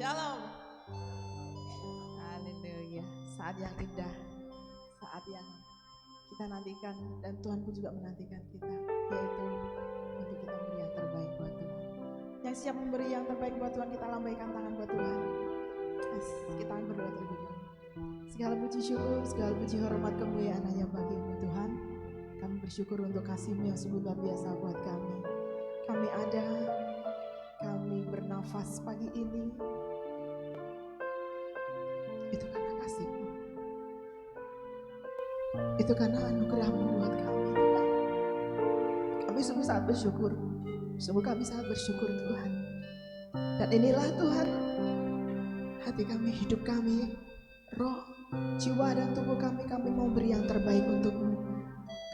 Shalom. Haleluya. Saat yang indah, saat yang kita nantikan dan Tuhan pun juga menantikan kita, yaitu untuk kita memberi yang terbaik buat Tuhan. Yang siap memberi yang terbaik buat Tuhan, kita lambaikan tangan buat Tuhan. Kita akan berdoa terlebih dahulu. Segala puji syukur, segala puji hormat kemuliaan hanya bagi-Mu Tuhan. Kami bersyukur untuk kasih-Mu yang sungguh luar biasa buat kami. Kami ada, kami bernafas pagi ini, itu karena kasih-Mu. Itu karena anugerah-Mu buat kami Tuhan. Kami sungguh sangat bersyukur. Sungguh kami sangat bersyukur Tuhan. Dan inilah Tuhan, hati kami, hidup kami, roh, jiwa dan tubuh kami mau beri yang terbaik untuk-Mu.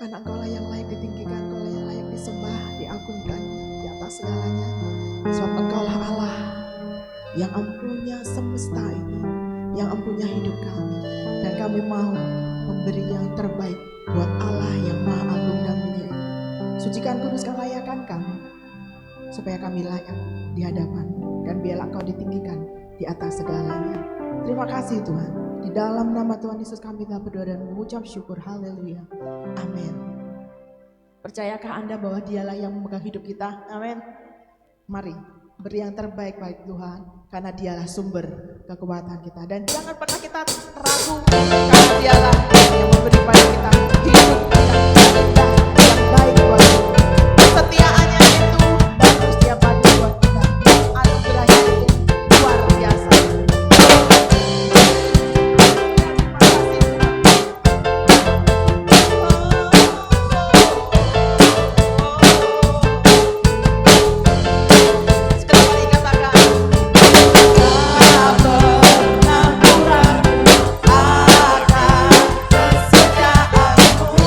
Karena Engkaulah yang layak ditinggikan, Engkaulah yang layak disembah, diagungkan di atas segalanya. Sebab Engkaulah Allah yang empunya semesta ini, yang empunya hidup kami. Dan kami mau memberi yang terbaik buat Allah yang maha agung dan mulia ini. Sucikan, kuduskan, layakkan kami, supaya kami layak di hadapan-Mu. Dan biarlah Engkau ditinggikan di atas segalanya. Terima kasih Tuhan. Di dalam nama Tuhan Yesus kami telah berdoa dan mengucap syukur. Haleluya. Amin. Percayakah Anda bahwa Dialah yang memegang hidup kita? Amin. Mari beri yang terbaik baik Tuhan, karena Dialah sumber kekuatan kita. Dan jangan pernah kita ragu, karena Dialah yang memberi pada kita hidup yang indah, yang baik buat kita. Kesetiaannya itu dan terus setiap pagi buat kita. Anugerahnya itu luar biasa. Akan kesetiaanmu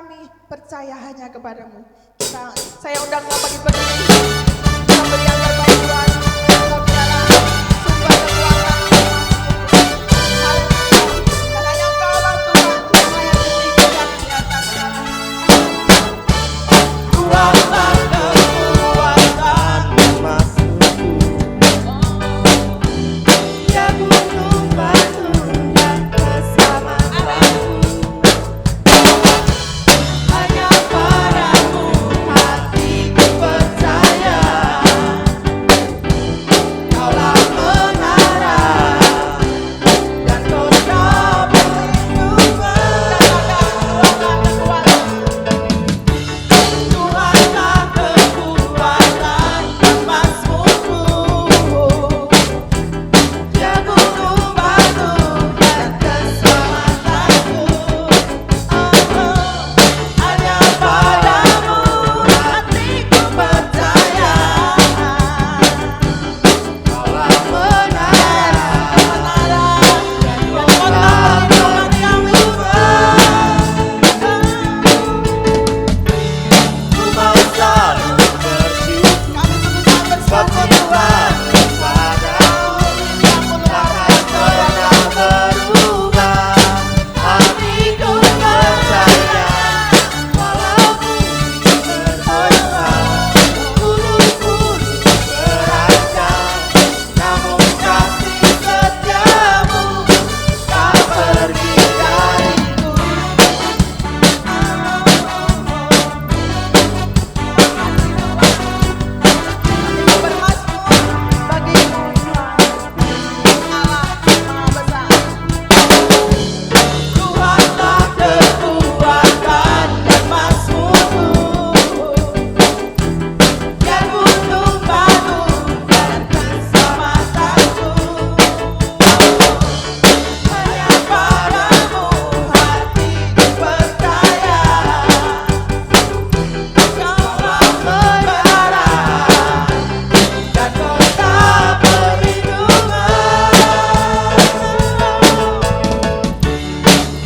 kami percaya hanya kepadamu. Saya undang kau bagi-bagi memberi yang terbaik Tuhan. Kau biarlah sumber kekuatan dan hanya Engkau lah Tuhan yang layak ditinggikan di atas segala. Kuatlah kekuatan emasku, ya gunung batu dan keselamatanku. Hanya padamu hatiku percaya, Kaulah menara dan kota perlindungan. Tuhanlah kekuatan emasku, ya gunung batu dan keselamatanku. Hanya padamu hatiku percaya, Kaulah menara dan kota perlindungan. Ku mau selalu bersyukur, sebab Tuhan kepadaku takkan pernah berubah. Hatiku percaya, walau bumi bergoncang, gunung-gunung berancang, namun kasih setiamu tak pergi dariku. Bermasmur bagimu Tuhan, Allah Maha Besar. Tuhanlah kekuatan emasku, ya gunung batu dan keselamatanku. Hanya padamu hatiku percaya, Kaulah menara dan kota perlindungan.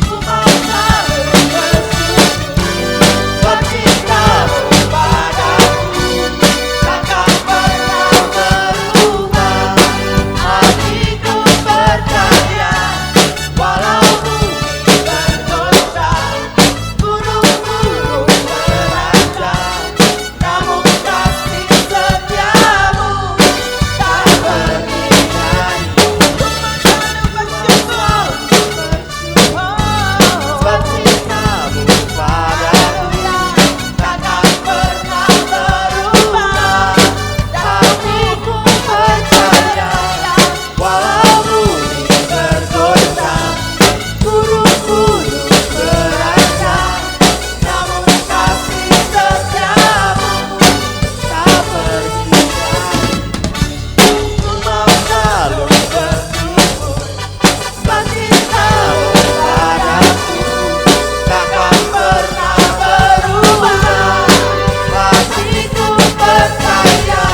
Ku mau selalu bersyukur, sebab cintamu padaku takkan pernah berubah. Hatiku percaya, walau bumi bergoncang, gunung-gunung berancang, namun kasih setiamu tak pergi dariku. Sebab cintamu padaku takkan pernah berubah. Hatiku percaya, walau bumi bergoncang, gunung-gunung berancang, namun kasih setiamu tak pergi dariku. Ku mau selalu bersyukur, sebab cintamu padaku takkan pernah berubah. Hatiku percaya,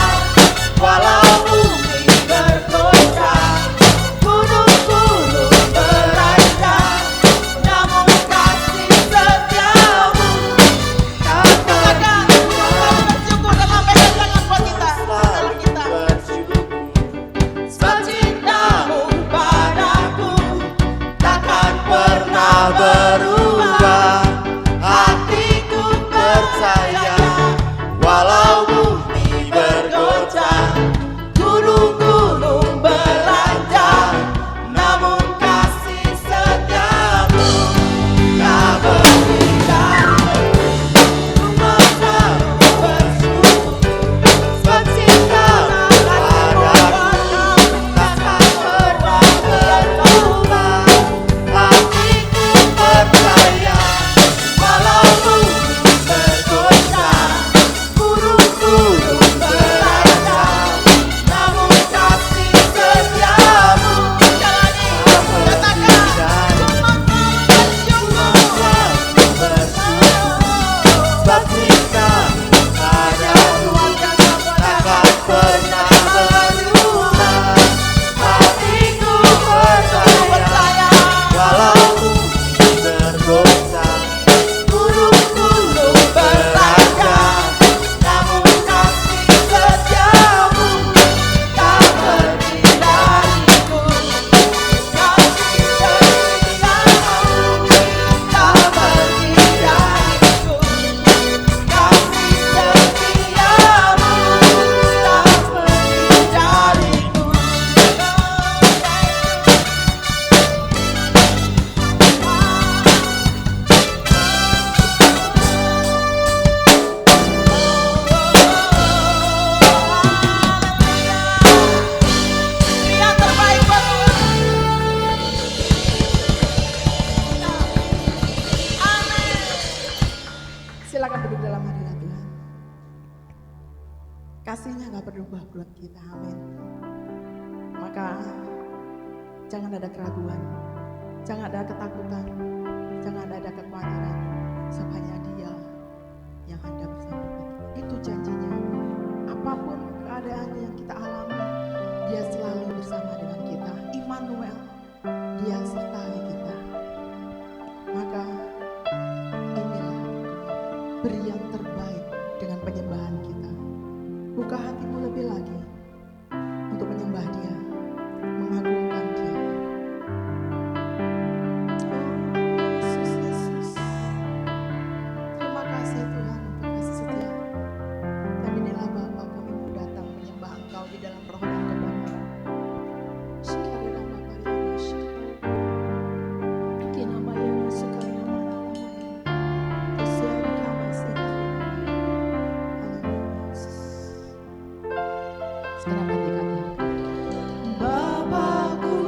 walau bumi bergoncang, gunung-gunung berancang, namun kasih setiamu tak pergi dariku. Bersyukur dan lambaikan tangan buat kita. Dalam kita. Sebab cintamu padaku takkan pernah berubah. Hatiku percaya, walau bumi bergoncang, gunung-gunung berancang, namun kasih setiamu tak pergi dariku. Ku mau selalu bersyukur, sebab cintamu padaku takkan pernah berubah. Hatiku percaya, walau bumi bergoncang, hadir dalam hadirat Tuhan. Kasihnya gak berubah buat kita, amin. Maka jangan ada keraguan, jangan ada ketakutan, jangan ada kekhawatiran. Semuanya Dia yang ada bersama kita. Itu janjinya. Apapun keadaan yang kita alami, Dia selalu bersama dengan kita. Immanuel, Dia sertai kita. Maka inilah beri yang terbaik dengan penyembahan kita. Buka hatimu lebih lagi untuk menyembah Dia, mengagungkan Dia. Yesus, Yesus. Terima kasih Tuhan untuk kasih setia. Dan inilah Bapa, kami mau datang menyembah Engkau di dalam roh dan kebenaran. Sekali nama Maria, Iki nama Yana, sekali nama Nama. Kesian kami sekali nama. Haleluya, Yesus. Sekarang hati katakan, Bapakku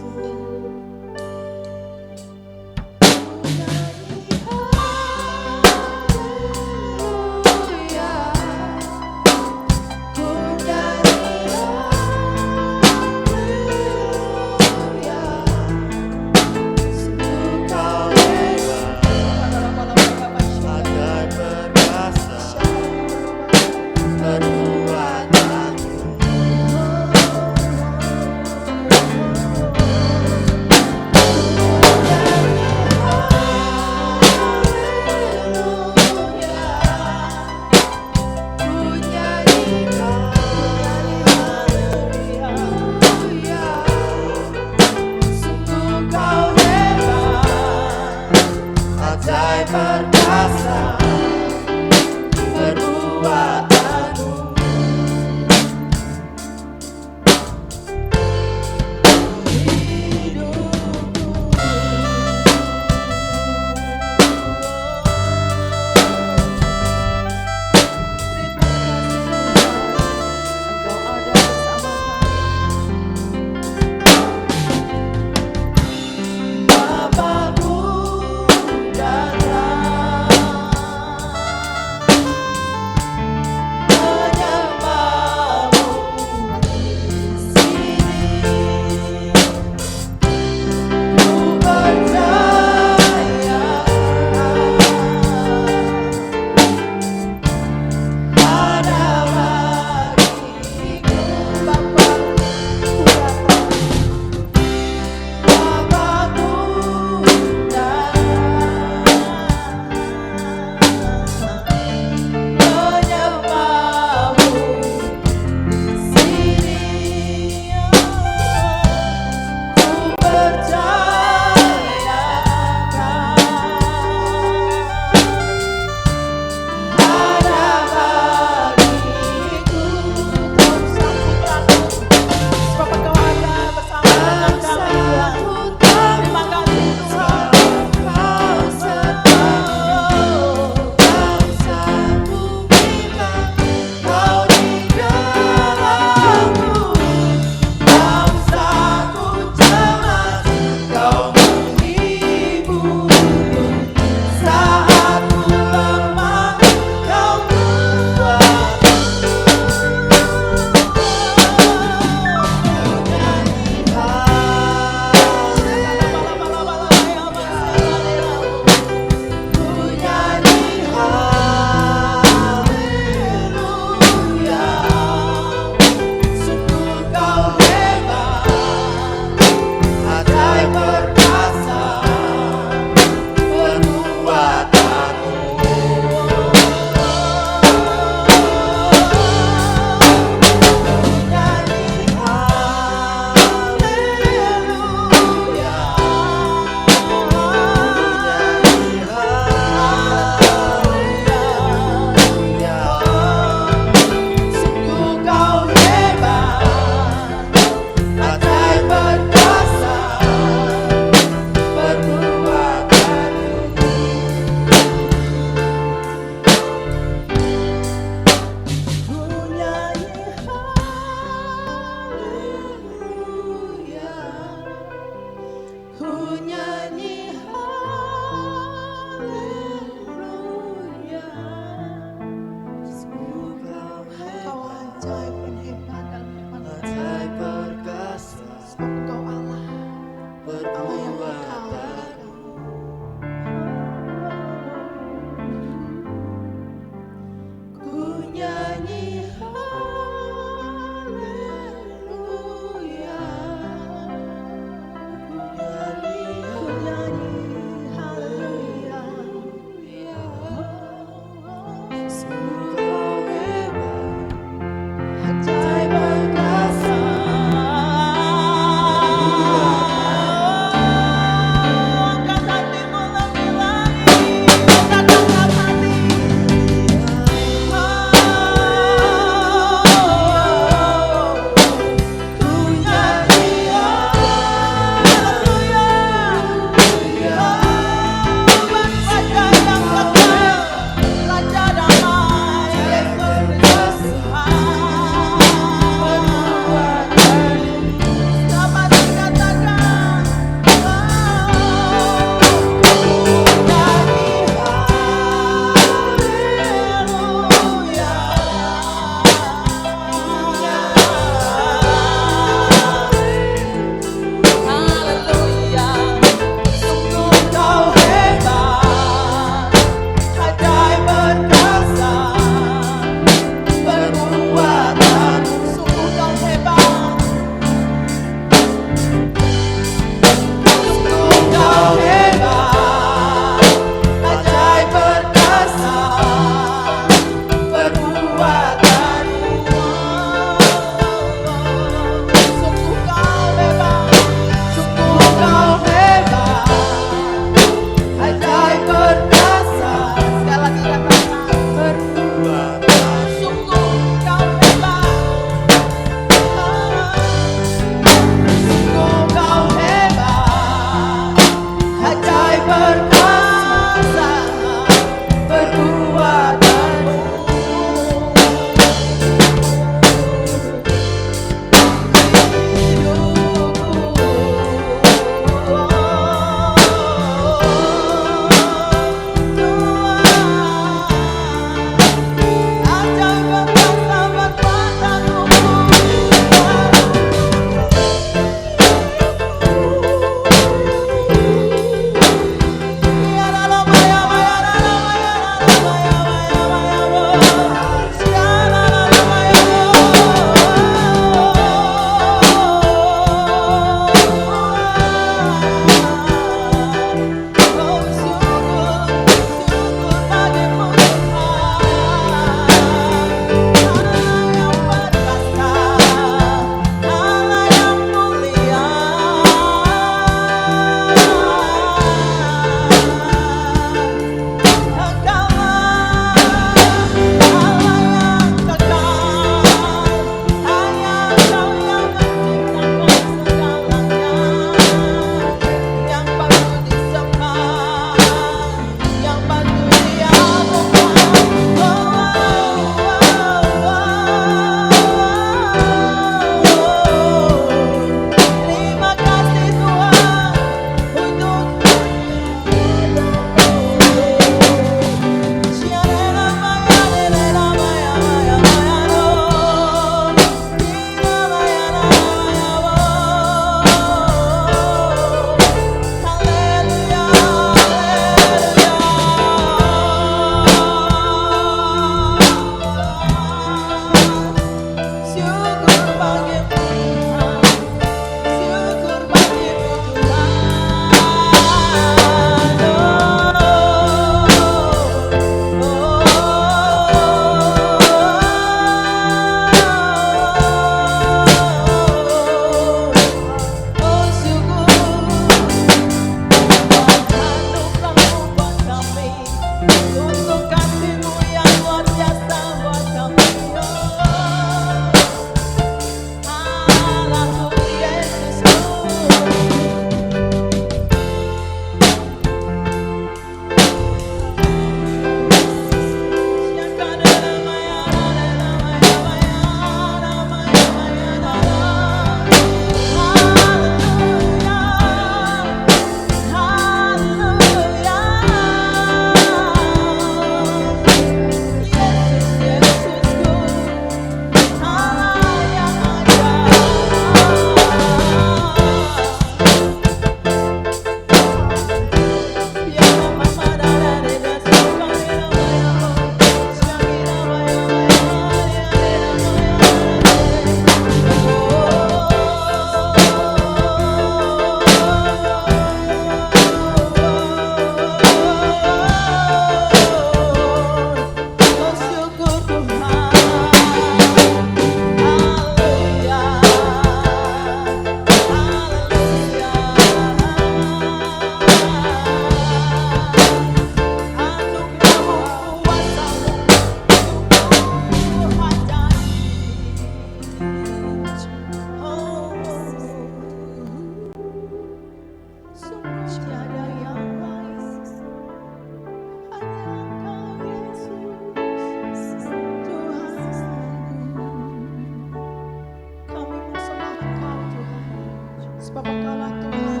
Sebab Engkaulah Tuhan,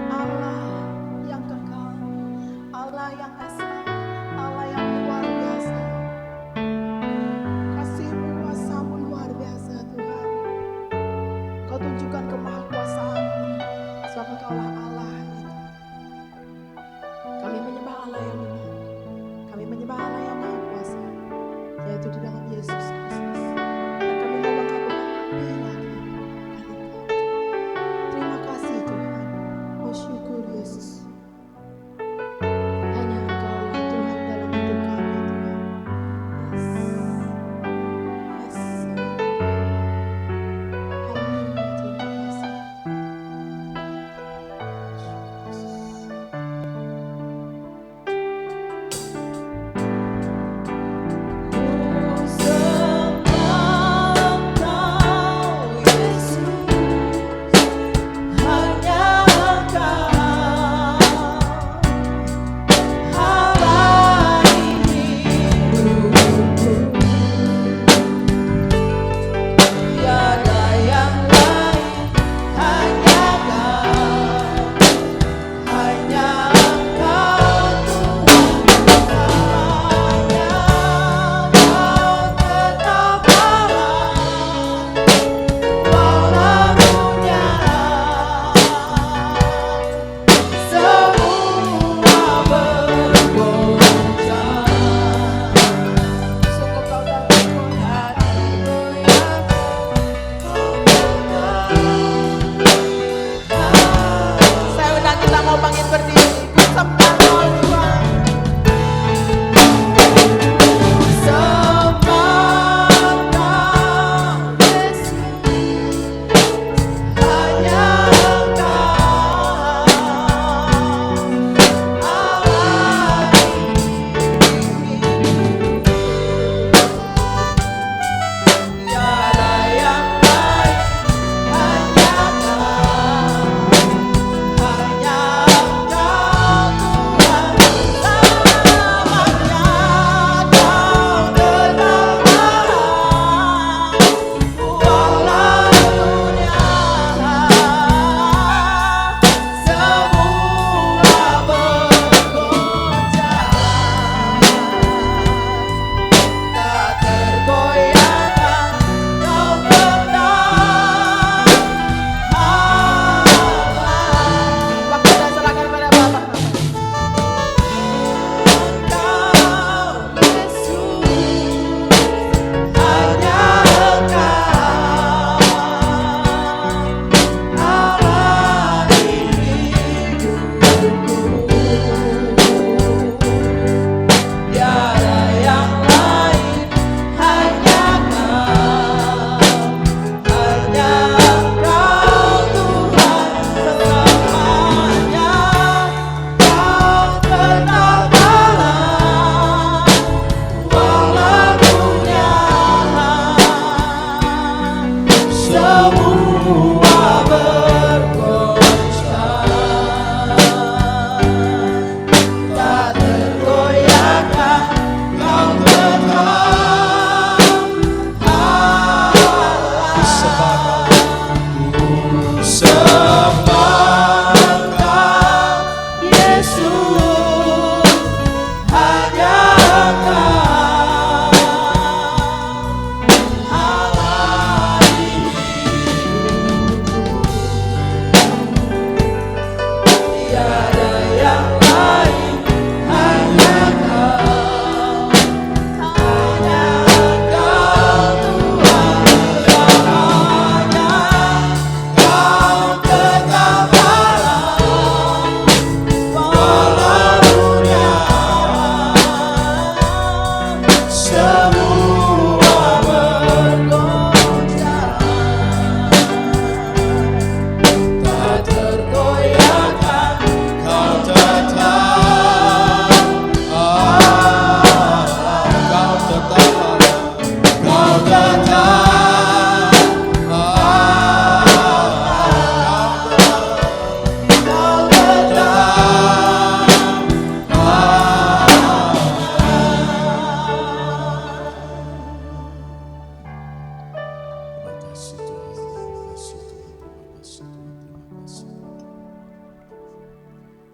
Allah yang kekal, Allah yang esa, Allah yang luar biasa. Kasih-Mu, kuasa-Mu luar biasa Tuhan. Kau tunjukkan kemahakuasaan-Mu, sebab Engkaulah Allah itu. Kami menyembah Allah yang benar, kami menyembah Allah yang maha kuasa, yaitu di dalam Yesus Kristus. Dan kami mau mengagungkan Nabi lagi karena Engkau. Terima kasih Tuhan, oh syukur Yesus. Hanya Engkaulah Tuhan dalam hidup kami Tuhan. Yes, yes, haleluya, terima kasih. Syukur Yesus.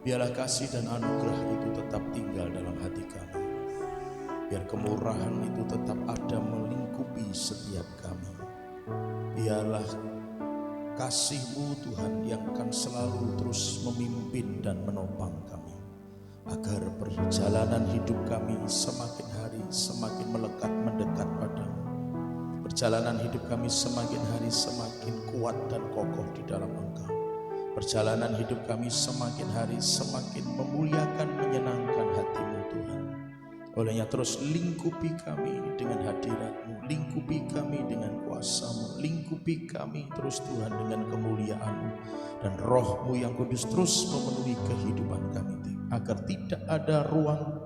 Biarlah kasih dan anugerah itu tetap tinggal dalam hati kami. Biar kemurahan itu tetap ada melingkupi setiap kami. Biarlah kasih-Mu Tuhan yang akan selalu terus memimpin dan menopang kami, agar perjalanan hidup kami semakin hari semakin melekat mendekat padamu. Perjalanan hidup kami semakin hari semakin kuat dan kokoh di dalam Engkau. Perjalanan hidup kami semakin hari semakin memuliakan, menyenangkan hati-Mu Tuhan. Olehnya terus lingkupi kami dengan hadirat-Mu, lingkupi kami dengan kuasa-Mu, lingkupi kami terus Tuhan dengan kemuliaan-Mu, dan Roh-Mu yang kudus terus memenuhi kehidupan kami, agar tidak ada ruang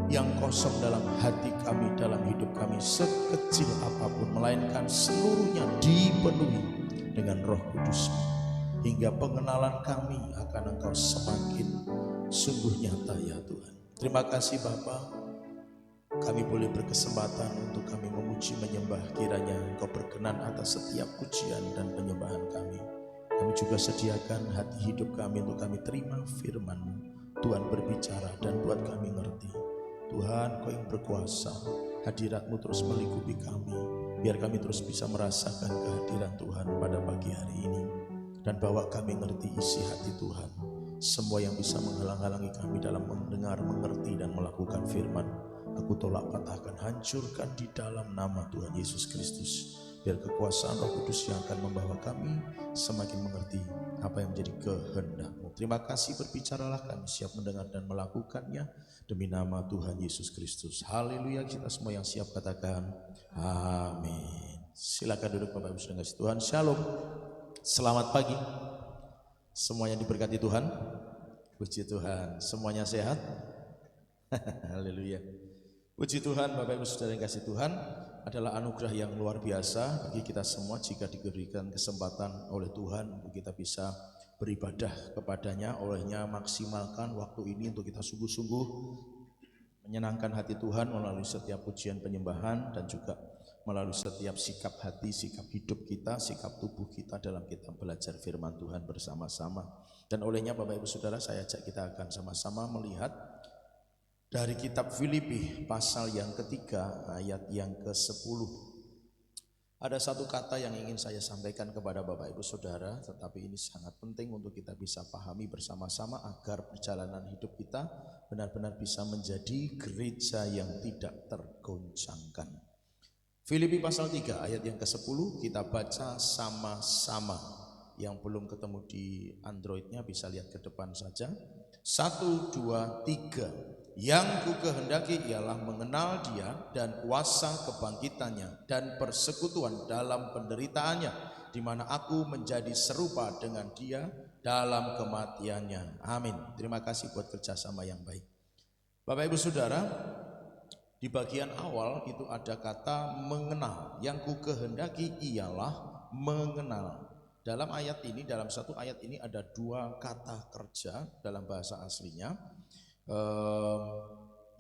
yang kosong dalam hati kami, dalam hidup kami sekecil apapun, melainkan seluruhnya dipenuhi dengan Roh Kudus-Mu, hingga pengenalan kami akan Engkau semakin sungguh nyata ya Tuhan. Terima kasih Bapa, kami boleh berkesempatan untuk kami memuji menyembah, kiranya Engkau berkenan atas setiap pujian dan penyembahan kami. Kami juga sediakan hati hidup kami untuk kami terima firman-Mu. Tuhan berbicara dan buat kami ngerti. Tuhan, Kau yang berkuasa, hadirat-Mu terus melingkupi kami, biar kami terus bisa merasakan kehadiran Tuhan pada pagi hari ini, dan bawa kami ngerti isi hati Tuhan. Semua yang bisa menghalang-halangi kami dalam mendengar, mengerti, dan melakukan firman, aku tolak, patahkan, hancurkan di dalam nama Tuhan Yesus Kristus. Biar kekuasaan Roh Kudus yang akan membawa kami semakin mengerti apa yang menjadi kehendak-Mu. Terima kasih, berbicaralah, kami siap mendengar dan melakukannya demi nama Tuhan Yesus Kristus. Haleluya. Kita semua yang siap katakan amin. Silakan duduk Bapak Ibu saudara kasih Tuhan. Shalom. Selamat pagi. Semuanya diberkati Tuhan. Puji Tuhan. Semuanya sehat. Haleluya. Puji Tuhan Bapak Ibu saudara yang kasih Tuhan. Adalah anugerah yang luar biasa bagi kita semua jika diberikan kesempatan oleh Tuhan untuk kita bisa beribadah kepadanya. Olehnya maksimalkan waktu ini untuk kita sungguh-sungguh menyenangkan hati Tuhan melalui setiap pujian penyembahan, dan juga melalui setiap sikap hati, sikap hidup kita, sikap tubuh kita dalam kita belajar firman Tuhan bersama-sama. Dan olehnya Bapak Ibu Saudara, saya ajak kita akan sama-sama melihat dari kitab Filipi pasal yang ketiga ayat yang ke-10. Ada satu kata yang ingin saya sampaikan kepada Bapak Ibu Saudara, tetapi ini sangat penting untuk kita bisa pahami bersama-sama agar perjalanan hidup kita benar-benar bisa menjadi gereja yang tidak tergoncangkan. Filipi pasal 3 ayat yang ke-10 kita baca sama-sama. Yang belum ketemu di Androidnya bisa lihat ke depan saja. 1, 2, 3. Yang ku kehendaki ialah mengenal Dia dan kuasa kebangkitannya dan persekutuan dalam penderitaannya, di mana aku menjadi serupa dengan Dia dalam kematiannya. Amin. Terima kasih buat kerjasama yang baik. Bapak Ibu Saudara, di bagian awal itu ada kata mengenal. Yang ku kehendaki ialah mengenal. Dalam ayat ini, dalam satu ayat ini ada dua kata kerja dalam bahasa aslinya,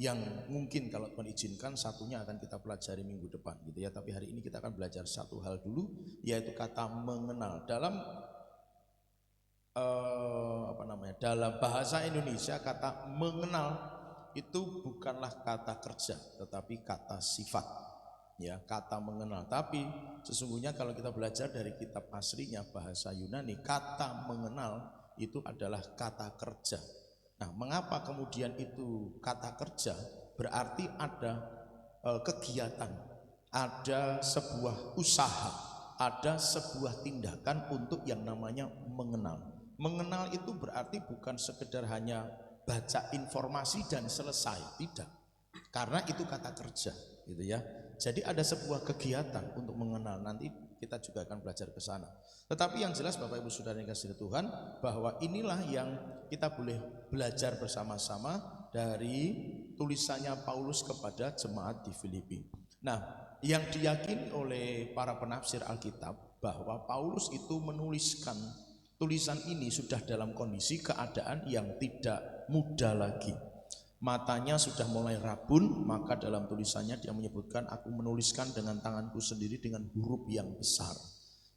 yang mungkin kalau Tuhan izinkan satunya akan kita pelajari minggu depan gitu ya. Tapi hari ini kita akan belajar satu hal dulu, yaitu kata mengenal. Dalam dalam bahasa Indonesia kata mengenal itu bukanlah kata kerja, tetapi kata sifat. Ya, kata mengenal. Tapi sesungguhnya kalau kita belajar dari kitab aslinya bahasa Yunani, kata mengenal itu adalah kata kerja. Nah, mengapa kemudian itu kata kerja? Berarti ada kegiatan, ada sebuah usaha, ada sebuah tindakan untuk yang namanya mengenal. Mengenal itu berarti bukan sekedar hanya baca informasi dan selesai, tidak. Karena itu kata kerja, gitu ya. Jadi ada sebuah kegiatan untuk mengenal, nanti kita juga akan belajar ke sana. Tetapi yang jelas Bapak Ibu Saudara yang kasih Tuhan, bahwa inilah yang kita boleh belajar bersama-sama dari tulisannya Paulus kepada jemaat di Filipi. Nah, yang diyakini oleh para penafsir Alkitab bahwa Paulus itu menuliskan tulisan ini sudah dalam kondisi keadaan yang tidak muda lagi. Matanya sudah mulai rabun, maka dalam tulisannya dia menyebutkan, aku menuliskan dengan tanganku sendiri dengan huruf yang besar.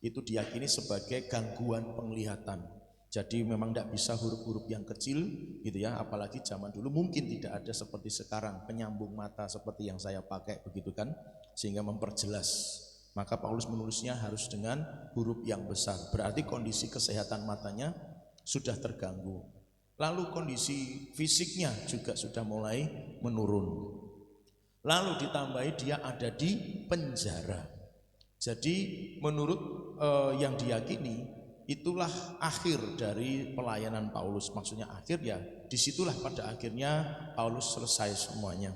Itu diyakini sebagai gangguan penglihatan. Jadi memang tidak bisa huruf-huruf yang kecil gitu ya, apalagi zaman dulu mungkin tidak ada seperti sekarang penyambung mata seperti yang saya pakai begitu kan, sehingga memperjelas. Maka Paulus menulisnya harus dengan huruf yang besar, berarti kondisi kesehatan matanya sudah terganggu. Lalu kondisi fisiknya juga sudah mulai menurun. Lalu ditambahi dia ada di penjara. Jadi menurut yang diyakini itulah akhir dari pelayanan Paulus. Maksudnya akhir ya, disitulah pada akhirnya Paulus selesai semuanya.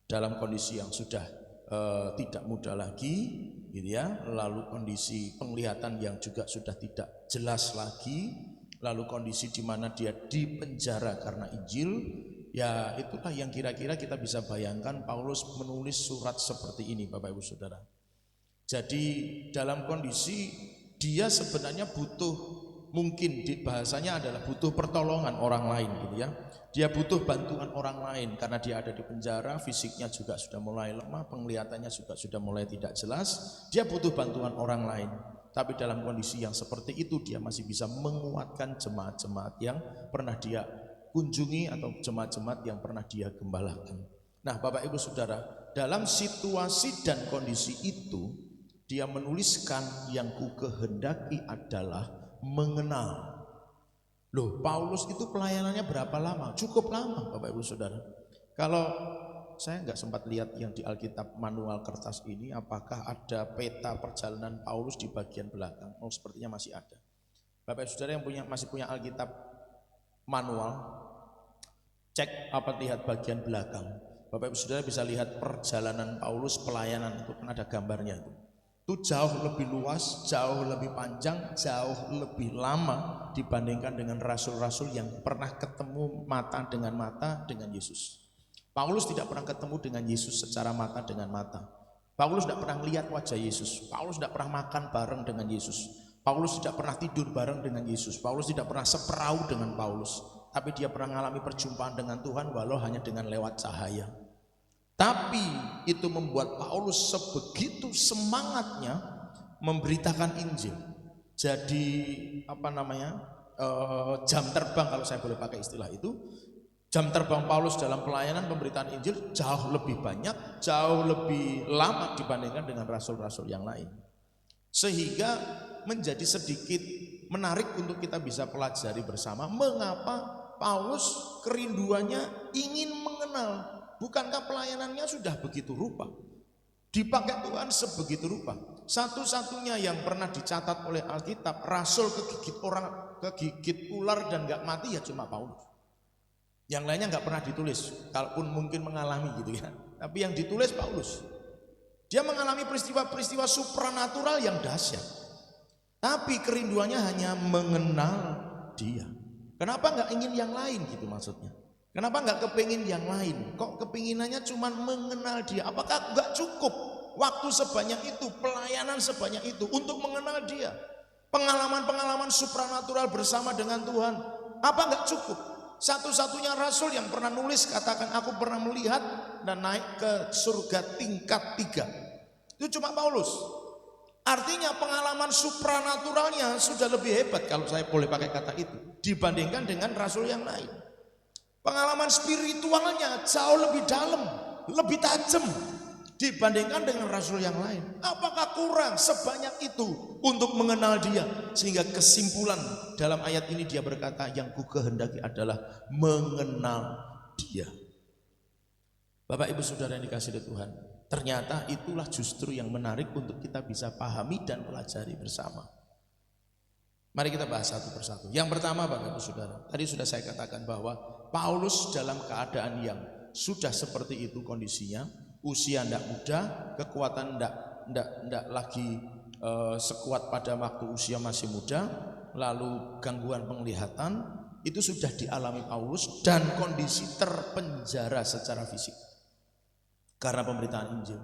Dalam kondisi yang sudah tidak muda lagi gitu ya. Lalu kondisi penglihatan yang juga sudah tidak jelas lagi. Lalu kondisi di mana dia dipenjara karena Injil. Ya itulah yang kira-kira kita bisa bayangkan Paulus menulis surat seperti ini Bapak Ibu Saudara. Jadi dalam kondisi dia sebenarnya butuh, mungkin bahasanya adalah butuh pertolongan orang lain gitu ya. Dia butuh bantuan orang lain karena dia ada di penjara, fisiknya juga sudah mulai lemah, penglihatannya juga sudah mulai tidak jelas. Dia butuh bantuan orang lain. Tapi dalam kondisi yang seperti itu dia masih bisa menguatkan jemaat-jemaat yang pernah dia kunjungi atau jemaat-jemaat yang pernah dia gembalakan. Nah Bapak Ibu Saudara, dalam situasi dan kondisi itu dia menuliskan yang ku kehendaki adalah mengenal. Loh, Paulus itu pelayanannya berapa lama? Cukup lama Bapak Ibu Saudara. Kalau saya nggak sempat lihat yang di Alkitab manual kertas ini, apakah ada peta perjalanan Paulus di bagian belakang? Oh, sepertinya masih ada. Bapak Ibu Saudara yang masih punya Alkitab manual, cek apa lihat bagian belakang. Bapak Ibu Saudara bisa lihat perjalanan Paulus pelayanan, itu kan ada gambarnya itu. Itu jauh lebih luas, jauh lebih panjang, jauh lebih lama dibandingkan dengan rasul-rasul yang pernah ketemu mata dengan Yesus. Paulus tidak pernah ketemu dengan Yesus secara mata dengan mata. Paulus tidak pernah lihat wajah Yesus. Paulus tidak pernah makan bareng dengan Yesus. Paulus tidak pernah tidur bareng dengan Yesus. Paulus tidak pernah seperahu dengan Paulus. Tapi dia pernah mengalami perjumpaan dengan Tuhan walau hanya dengan lewat cahaya. Tapi itu membuat Paulus sebegitu semangatnya memberitakan Injil. Jadi jam terbang, kalau saya boleh pakai istilah itu, jam terbang Paulus dalam pelayanan pemberitaan Injil jauh lebih banyak, jauh lebih lama dibandingkan dengan rasul-rasul yang lain. Sehingga menjadi sedikit menarik untuk kita bisa pelajari bersama mengapa Paulus kerinduannya ingin mengenal. Bukankah pelayanannya sudah begitu rupa? Dipakai Tuhan sebegitu rupa. Satu-satunya yang pernah dicatat oleh Alkitab, rasul kegigit ular dan gak mati ya cuma Paulus. Yang lainnya gak pernah ditulis, kalaupun mungkin mengalami gitu ya. Tapi yang ditulis Paulus. Dia mengalami peristiwa-peristiwa supranatural yang dahsyat. Tapi kerinduannya hanya mengenal dia. Kenapa gak ingin yang lain gitu maksudnya? Kenapa nggak kepingin yang lain? Kok kepinginannya cuma mengenal dia? Apakah nggak cukup waktu sebanyak itu, pelayanan sebanyak itu untuk mengenal dia? Pengalaman-pengalaman supranatural bersama dengan Tuhan, apa nggak cukup? Satu-satunya rasul yang pernah nulis katakan aku pernah melihat dan naik ke surga tingkat 3. Itu cuma Paulus. Artinya pengalaman supranaturalnya sudah lebih hebat kalau saya boleh pakai kata itu dibandingkan dengan rasul yang lain. Pengalaman spiritualnya jauh lebih dalam, lebih tajam dibandingkan dengan rasul yang lain. Apakah kurang sebanyak itu untuk mengenal dia? Sehingga kesimpulan dalam ayat ini dia berkata, yang ku kehendaki adalah mengenal dia. Bapak Ibu Saudara yang dikasihi Tuhan, ternyata itulah justru yang menarik untuk kita bisa pahami dan pelajari bersama. Mari kita bahas satu persatu. Yang pertama Bapak Ibu Saudara, tadi sudah saya katakan bahwa Paulus dalam keadaan yang sudah seperti itu kondisinya, usia tidak muda, kekuatan tidak lagi sekuat pada waktu usia masih muda, lalu gangguan penglihatan, itu sudah dialami Paulus dan kondisi terpenjara secara fisik karena pemberitaan Injil.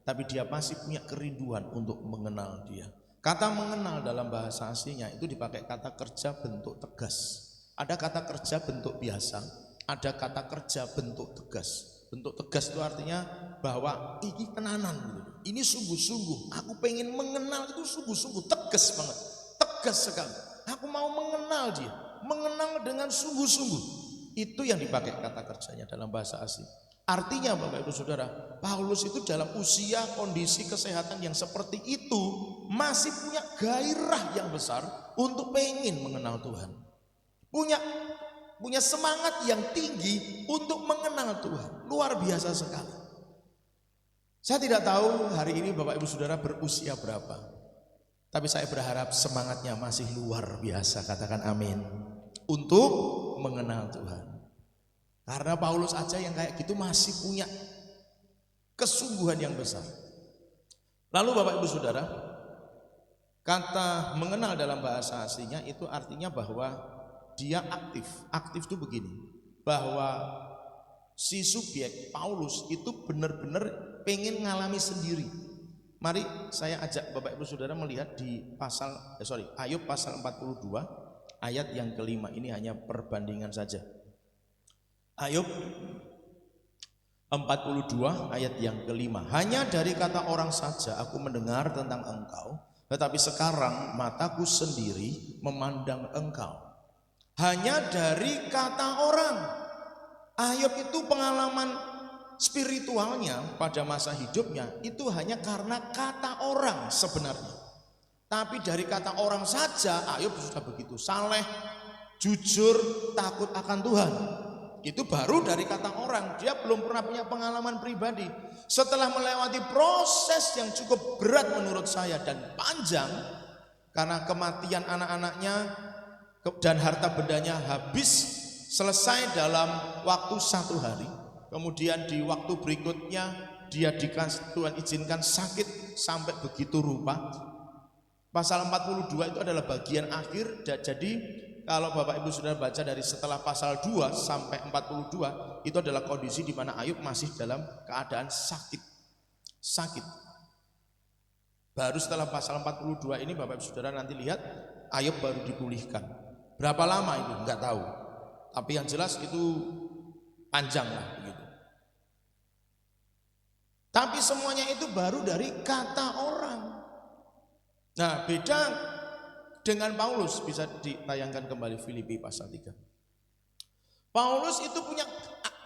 Tapi dia masih punya kerinduan untuk mengenal dia. Kata mengenal dalam bahasa aslinya itu dipakai kata kerja bentuk tegas. Ada kata kerja bentuk biasa, ada kata kerja bentuk tegas. Bentuk tegas itu artinya bahwa ini tenanan gitu. Ini sungguh-sungguh, aku pengen mengenal itu sungguh-sungguh, tegas banget, tegas sekali. Aku mau mengenal dia, mengenal dengan sungguh-sungguh. Itu yang dipakai kata kerjanya dalam bahasa asing. Artinya Bapak Ibu Saudara, Paulus itu dalam usia kondisi kesehatan yang seperti itu masih punya gairah yang besar untuk pengen mengenal Tuhan. Punya semangat yang tinggi untuk mengenal Tuhan. Luar biasa sekali. Saya tidak tahu hari ini Bapak Ibu Saudara berusia berapa. Tapi saya berharap semangatnya masih luar biasa. Katakan amin. Untuk mengenal Tuhan. Karena Paulus aja yang kayak gitu masih punya kesungguhan yang besar. Lalu Bapak Ibu Saudara, kata mengenal dalam bahasa aslinya itu artinya bahwa dia aktif. Aktif itu begini, bahwa si subjek Paulus itu benar-benar pengen ngalami sendiri. Mari saya ajak Bapak Ibu Saudara melihat di Ayub pasal 42 ayat yang kelima. Ini hanya perbandingan saja. Ayub 42 ayat yang kelima. Hanya dari kata orang saja aku mendengar tentang engkau, tetapi sekarang mataku sendiri memandang engkau. Hanya dari kata orang. Ayub itu pengalaman spiritualnya pada masa hidupnya itu hanya karena kata orang sebenarnya. Tapi dari kata orang saja Ayub sudah begitu saleh, jujur, takut akan Tuhan. Itu baru dari kata orang. Dia belum pernah punya pengalaman pribadi. Setelah melewati proses yang cukup berat menurut saya dan panjang, karena kematian anak-anaknya dan harta bendanya habis selesai dalam waktu 1 hari. Kemudian di waktu berikutnya dia Tuhan izinkan sakit sampai begitu rupa. Pasal 42 itu adalah bagian akhir. Jadi kalau Bapak Ibu Saudara baca dari setelah pasal 2 sampai 42 itu adalah kondisi di mana Ayub masih dalam keadaan sakit. Baru setelah pasal 42 ini Bapak Ibu Saudara nanti lihat Ayub baru dipulihkan. Berapa lama itu? Enggak tahu. Tapi yang jelas itu panjang lah begitu. Tapi semuanya itu baru dari kata orang. Nah, beda dengan Paulus. Bisa ditayangkan kembali Filipi pasal 3. Paulus itu punya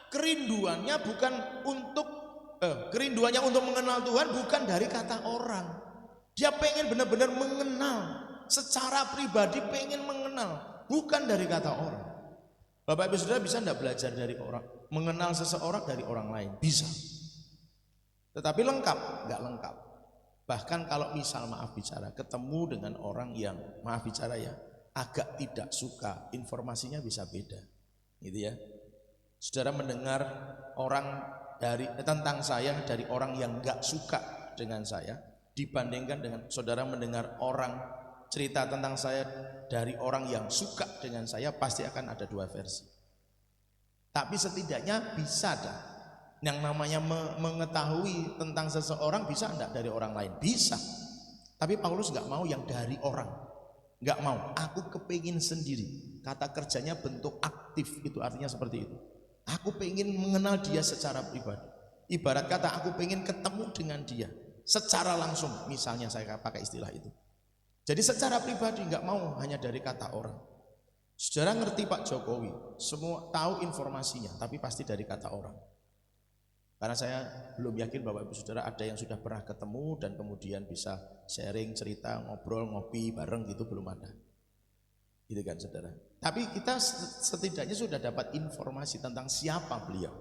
kerinduannya kerinduannya untuk mengenal Tuhan bukan dari kata orang. Dia pengen benar-benar mengenal secara pribadi, pengen mengenal bukan dari kata orang. Bapak Ibu Saudara bisa enggak belajar dari orang, mengenal seseorang dari orang lain? Bisa. Tetapi lengkap? Enggak lengkap. Bahkan kalau misal maaf bicara ketemu dengan orang yang maaf bicara ya agak tidak suka, informasinya bisa beda, gitu ya. Saudara mendengar orang tentang saya dari orang yang enggak suka dengan saya dibandingkan dengan saudara mendengar orang cerita tentang saya dari orang yang suka dengan saya, pasti akan ada 2 versi. Tapi setidaknya bisa dah. Yang namanya mengetahui tentang seseorang bisa enggak dari orang lain? Bisa. Tapi Paulus enggak mau yang dari orang. Enggak mau. Aku kepingin sendiri. Kata kerjanya bentuk aktif, itu artinya seperti itu. Aku pengen mengenal dia secara pribadi. Ibarat kata aku pengen ketemu dengan dia secara langsung. Misalnya saya pakai istilah itu. Jadi secara pribadi enggak mau hanya dari kata orang. Saudara ngerti Pak Jokowi, semua tahu informasinya, tapi pasti dari kata orang. Karena saya belum yakin Bapak Ibu Saudara ada yang sudah pernah ketemu dan kemudian bisa sharing, cerita, ngobrol, ngopi bareng gitu, belum ada. Gitu kan Saudara. Tapi kita setidaknya sudah dapat informasi tentang siapa beliau.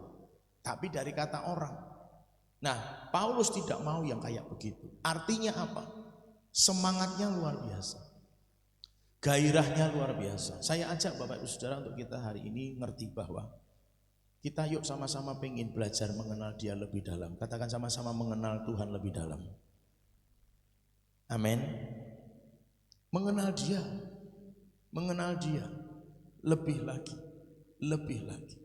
Tapi dari kata orang. Nah, Paulus tidak mau yang kayak begitu. Artinya apa? Semangatnya luar biasa. Gairahnya luar biasa. Saya ajak Bapak Ibu Saudara untuk kita hari ini ngerti bahwa kita yuk sama-sama pengen belajar mengenal dia lebih dalam. Katakan sama-sama mengenal Tuhan lebih dalam. Amin. Mengenal dia lebih lagi.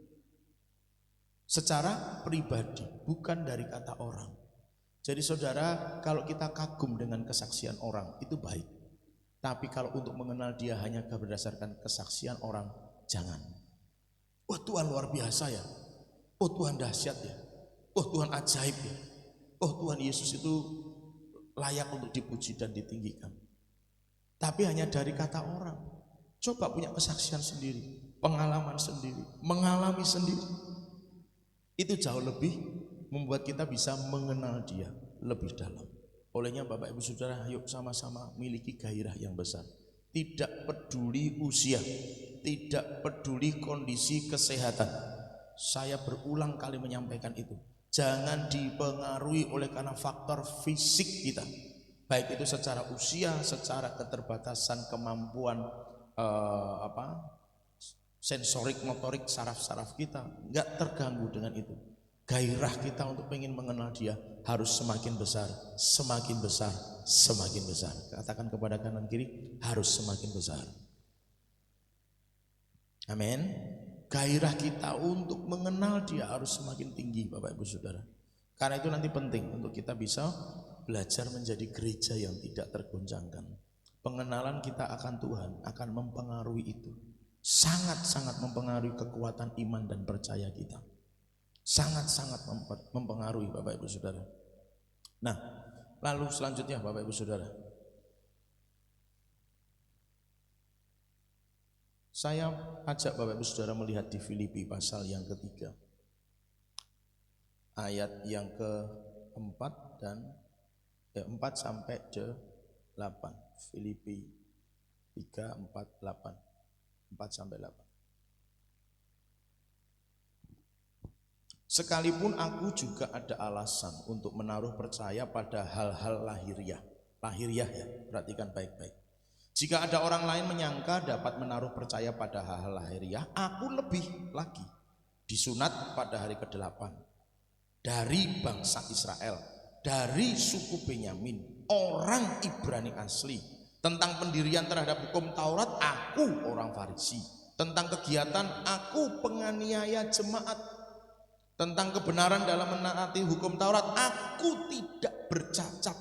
Secara pribadi, bukan dari kata orang. Jadi saudara, kalau kita kagum dengan kesaksian orang, itu baik. Tapi kalau untuk mengenal dia hanya berdasarkan kesaksian orang, jangan. Oh Tuhan luar biasa ya. Oh Tuhan dahsyat ya. Oh Tuhan ajaib ya. Oh Tuhan Yesus itu layak untuk dipuji dan ditinggikan. Tapi hanya dari kata orang. Coba punya kesaksian sendiri, pengalaman sendiri, mengalami sendiri. Itu jauh lebih membuat kita bisa mengenal Dia lebih dalam. Olehnya Bapak Ibu Saudara, yuk sama-sama miliki gairah yang besar. Tidak peduli usia, tidak peduli kondisi kesehatan. Saya berulang kali menyampaikan itu. Jangan dipengaruhi oleh karena faktor fisik kita. Baik itu secara usia, secara keterbatasan kemampuan sensorik, motorik, saraf-saraf kita enggak terganggu dengan itu. Gairah kita untuk pengen mengenal Dia harus semakin besar, semakin besar, semakin besar. Katakan kepada kanan kiri, harus semakin besar. Amin. Gairah kita untuk mengenal Dia harus semakin tinggi, Bapak Ibu Saudara. Karena itu nanti penting untuk kita bisa belajar menjadi gereja yang tidak tergoncangkan. Pengenalan kita akan Tuhan akan mempengaruhi itu. Sangat-sangat mempengaruhi kekuatan iman dan percaya kita. Sangat-sangat mempengaruhi Bapak Ibu Saudara. Nah, lalu selanjutnya Bapak Ibu Saudara, saya ajak Bapak Ibu Saudara melihat di Filipi pasal yang ketiga, ayat yang keempat dan 4 sampai 8. Filipi 3, 4, 8. 4 sampai 8. Sekalipun aku juga ada alasan untuk menaruh percaya pada hal-hal lahiriah. Lahiriah ya, perhatikan baik-baik. Jika ada orang lain menyangka dapat menaruh percaya pada hal-hal lahiriah, aku lebih lagi disunat pada hari ke-8 dari bangsa Israel, dari suku Benyamin, orang Ibrani asli. Tentang pendirian terhadap hukum Taurat, aku orang Farisi. Tentang kegiatan, aku penganiaya jemaat. Tentang kebenaran dalam menaati hukum Taurat, aku tidak bercacat.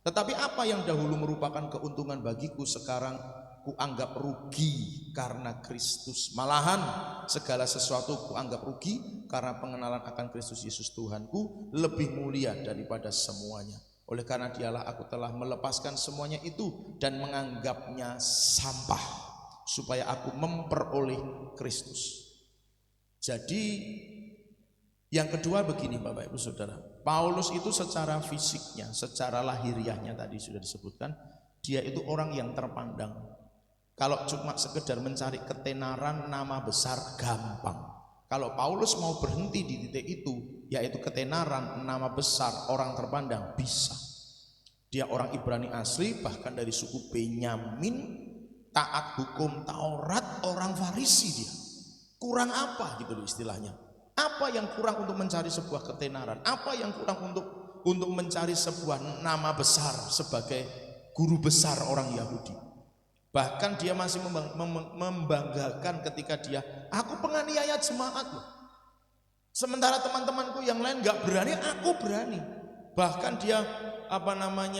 Tetapi apa yang dahulu merupakan keuntungan bagiku, sekarang kuanggap rugi karena Kristus. Malahan segala sesuatu kuanggap rugi karena pengenalan akan Kristus Yesus Tuhanku lebih mulia daripada semuanya. Oleh karena Dialah aku telah melepaskan semuanya itu dan menganggapnya sampah, supaya aku memperoleh Kristus. Jadi yang kedua begini Bapak Ibu Saudara, Paulus itu secara fisiknya, secara lahiriahnya tadi sudah disebutkan, dia itu orang yang terpandang. Kalau cuma sekedar mencari ketenaran nama besar gampang. Kalau Paulus mau berhenti di titik itu, yaitu ketenaran nama besar orang terpandang, bisa. Dia orang Ibrani asli, bahkan dari suku Benyamin, taat hukum Taurat, orang Farisi dia. Kurang apa gitu istilahnya? Apa yang kurang untuk mencari sebuah ketenaran? Apa yang kurang untuk mencari sebuah nama besar sebagai guru besar orang Yahudi? Bahkan dia masih membanggakan ketika dia, aku penganiaya jemaat loh. Sementara teman-temanku yang lain gak berani, aku berani. Bahkan dia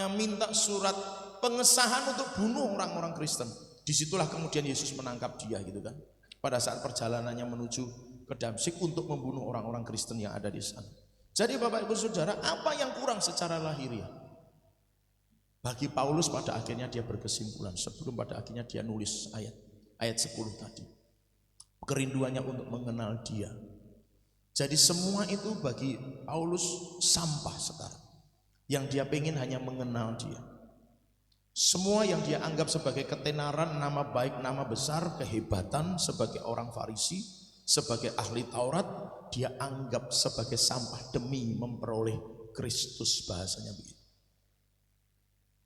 minta surat pengesahan untuk bunuh orang-orang Kristen. Disitulah kemudian Yesus menangkap dia gitu kan. Pada saat perjalanannya menuju ke Damsyik untuk membunuh orang-orang Kristen yang ada di sana. Jadi Bapak Ibu Saudara, apa yang kurang secara lahiriah? Bagi Paulus pada akhirnya dia berkesimpulan, sebelum pada akhirnya dia nulis ayat 10 tadi. Kerinduannya untuk mengenal Dia. Jadi semua itu bagi Paulus sampah sekarang. Yang dia pengen hanya mengenal Dia. Semua yang dia anggap sebagai ketenaran, nama baik, nama besar, kehebatan sebagai orang Farisi, sebagai ahli Taurat, dia anggap sebagai sampah demi memperoleh Kristus, bahasanya begitu.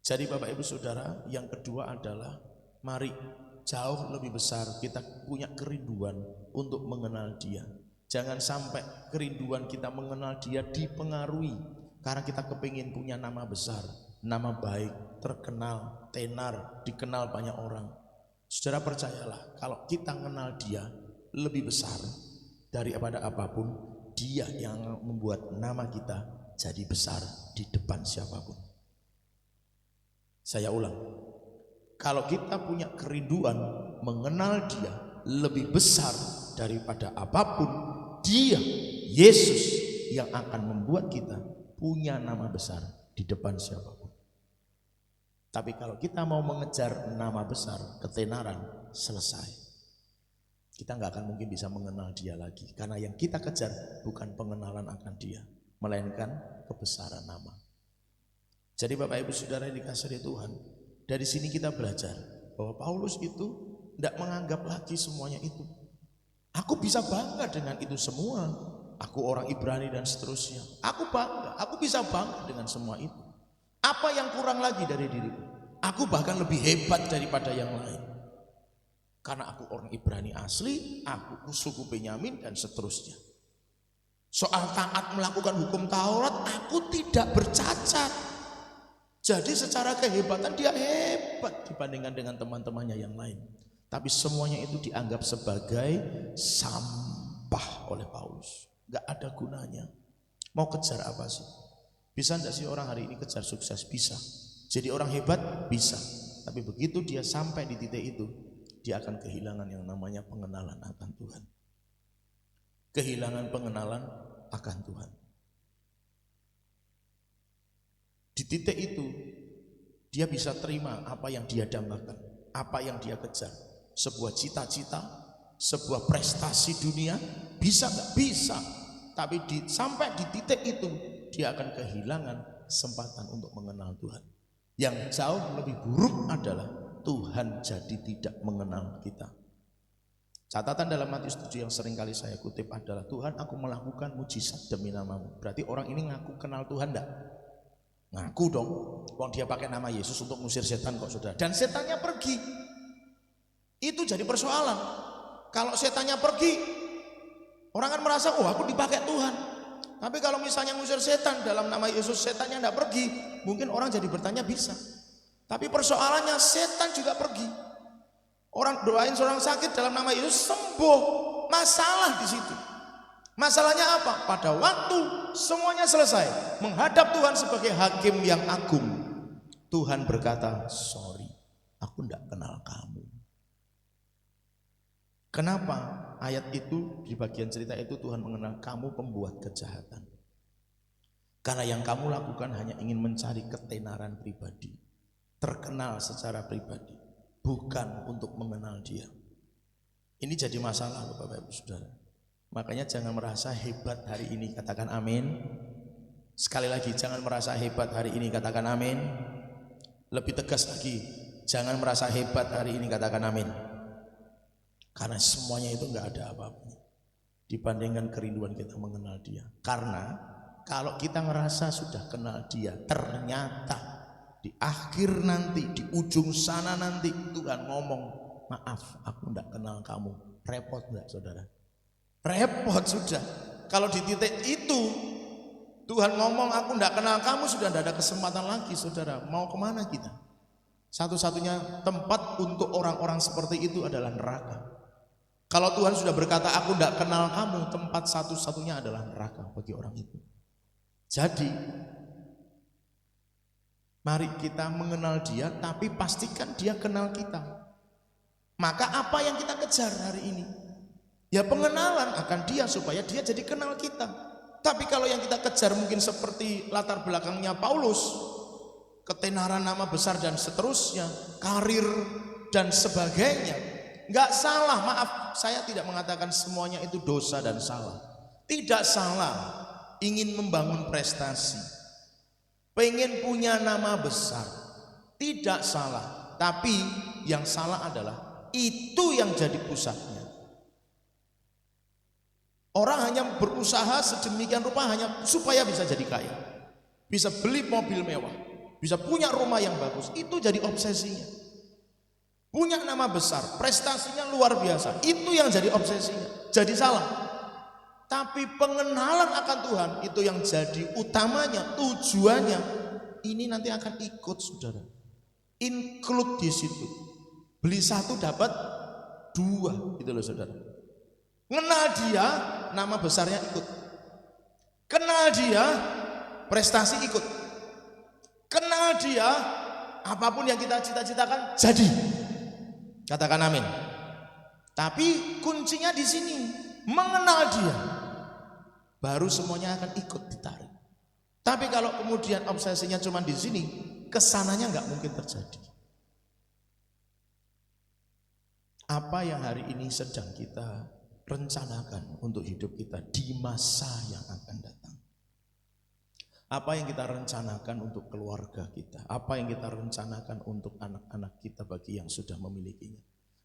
Jadi Bapak Ibu Saudara, yang kedua adalah mari jauh lebih besar kita punya kerinduan untuk mengenal Dia. Jangan sampai kerinduan kita mengenal Dia dipengaruhi karena kita kepingin punya nama besar, nama baik, terkenal, tenar, dikenal banyak orang. Saudara percayalah, kalau kita mengenal Dia lebih besar daripada apapun, Dia yang membuat nama kita jadi besar di depan siapapun. Saya ulang, kalau kita punya kerinduan mengenal Dia lebih besar daripada apapun, Dia, Yesus, yang akan membuat kita punya nama besar di depan siapapun. Tapi kalau kita mau mengejar nama besar, ketenaran, selesai. Kita nggak akan mungkin bisa mengenal dia lagi. Karena yang kita kejar bukan pengenalan akan dia, melainkan kebesaran nama. Jadi Bapak Ibu Saudara yang dikasihi Tuhan, dari sini kita belajar bahwa Paulus itu tidak menganggap lagi semuanya itu. Aku bisa bangga dengan itu semua. Aku orang Ibrani dan seterusnya. Aku bangga, aku bisa bangga dengan semua itu. Apa yang kurang lagi dari diriku? Aku bahkan lebih hebat daripada yang lain. Karena aku orang Ibrani asli, aku suku Benyamin dan seterusnya. Soal taat melakukan hukum Taurat, aku tidak bercacat. Jadi secara kehebatan dia hebat dibandingkan dengan teman-temannya yang lain. Tapi semuanya itu dianggap sebagai sampah oleh Paulus. Gak ada gunanya. Mau kejar apa sih? Bisa enggak sih orang hari ini kejar sukses? Bisa. Jadi orang hebat? Bisa. Tapi begitu dia sampai di titik itu, dia akan kehilangan yang namanya pengenalan akan Tuhan. Kehilangan pengenalan akan Tuhan. Di titik itu, dia bisa terima apa yang dia dambakan, apa yang dia kejar. Sebuah cita-cita, sebuah prestasi dunia, bisa enggak? Bisa. Tapi sampai di titik itu, dia akan kehilangan kesempatan untuk mengenal Tuhan. Yang jauh lebih buruk adalah Tuhan jadi tidak mengenal kita. Catatan dalam Matius 7 yang sering kali saya kutip adalah, Tuhan, aku melakukan mujizat demi namamu. Berarti orang ini ngaku kenal Tuhan enggak? Ngaku dong. Wong dia pakai nama Yesus untuk ngusir setan kok, saudara. Dan setannya pergi. Itu jadi persoalan. Kalau setannya pergi, orang kan merasa, oh aku dipakai Tuhan. Tapi kalau misalnya ngusir setan dalam nama Yesus, setannya tidak pergi, mungkin orang jadi bertanya bisa. Tapi persoalannya setan juga pergi. Orang doain seorang sakit dalam nama Yesus sembuh, masalah di situ. Masalahnya apa? Pada waktu semuanya selesai, menghadap Tuhan sebagai hakim yang agung, Tuhan berkata, sorry, aku tidak kenal kamu. Kenapa? Ayat itu di bagian cerita itu Tuhan mengenal kamu pembuat kejahatan. Karena yang kamu lakukan hanya ingin mencari ketenaran pribadi, terkenal secara pribadi, bukan untuk mengenal dia. Ini jadi masalah Bapak Ibu Saudara. Makanya jangan merasa hebat hari ini, katakan amin. Sekali lagi, jangan merasa hebat hari ini, katakan amin. Lebih tegas lagi, jangan merasa hebat hari ini, katakan amin. Karena semuanya itu enggak ada apa-apa dibandingkan kerinduan kita mengenal dia. Karena kalau kita ngerasa sudah kenal dia, ternyata di akhir nanti, di ujung sana nanti Tuhan ngomong, maaf aku enggak kenal kamu. Repot enggak saudara? Repot sudah. Kalau di titik itu Tuhan ngomong aku enggak kenal kamu, sudah enggak ada kesempatan lagi saudara. Mau kemana kita? Satu-satunya tempat untuk orang-orang seperti itu adalah neraka. Kalau Tuhan sudah berkata aku tidak kenal kamu, tempat satu-satunya adalah neraka bagi orang itu. Jadi mari kita mengenal dia, tapi pastikan dia kenal kita. Maka apa yang kita kejar hari ini? Ya pengenalan akan dia supaya dia jadi kenal kita. Tapi kalau yang kita kejar mungkin seperti latar belakangnya Paulus, ketenaran nama besar dan seterusnya, karir dan sebagainya. Enggak salah, maaf, saya tidak mengatakan semuanya itu dosa dan salah. Tidak salah ingin membangun prestasi, pengen punya nama besar, tidak salah. Tapi yang salah adalah itu yang jadi pusatnya. Orang hanya berusaha sedemikian rupa hanya supaya bisa jadi kaya, bisa beli mobil mewah, bisa punya rumah yang bagus, itu jadi obsesinya. Punya nama besar, prestasinya luar biasa, itu yang jadi obsesinya, jadi salah. Tapi pengenalan akan Tuhan itu yang jadi utamanya, tujuannya. Ini nanti akan ikut saudara, include di situ. Beli satu dapat dua, gitu loh saudara. Kenal dia, nama besarnya ikut. Kenal dia, prestasi ikut. Kenal dia, apapun yang kita cita-citakan jadi. Katakan amin. Tapi kuncinya di sini, mengenal dia. Baru semuanya akan ikut ditarik. Tapi kalau kemudian obsesinya cuma di sini, kesananya nggak mungkin terjadi. Apa yang hari ini sedang kita rencanakan untuk hidup kita di masa yang akan datang? Apa yang kita rencanakan untuk keluarga kita? Apa yang kita rencanakan untuk anak-anak kita bagi yang sudah memilikinya?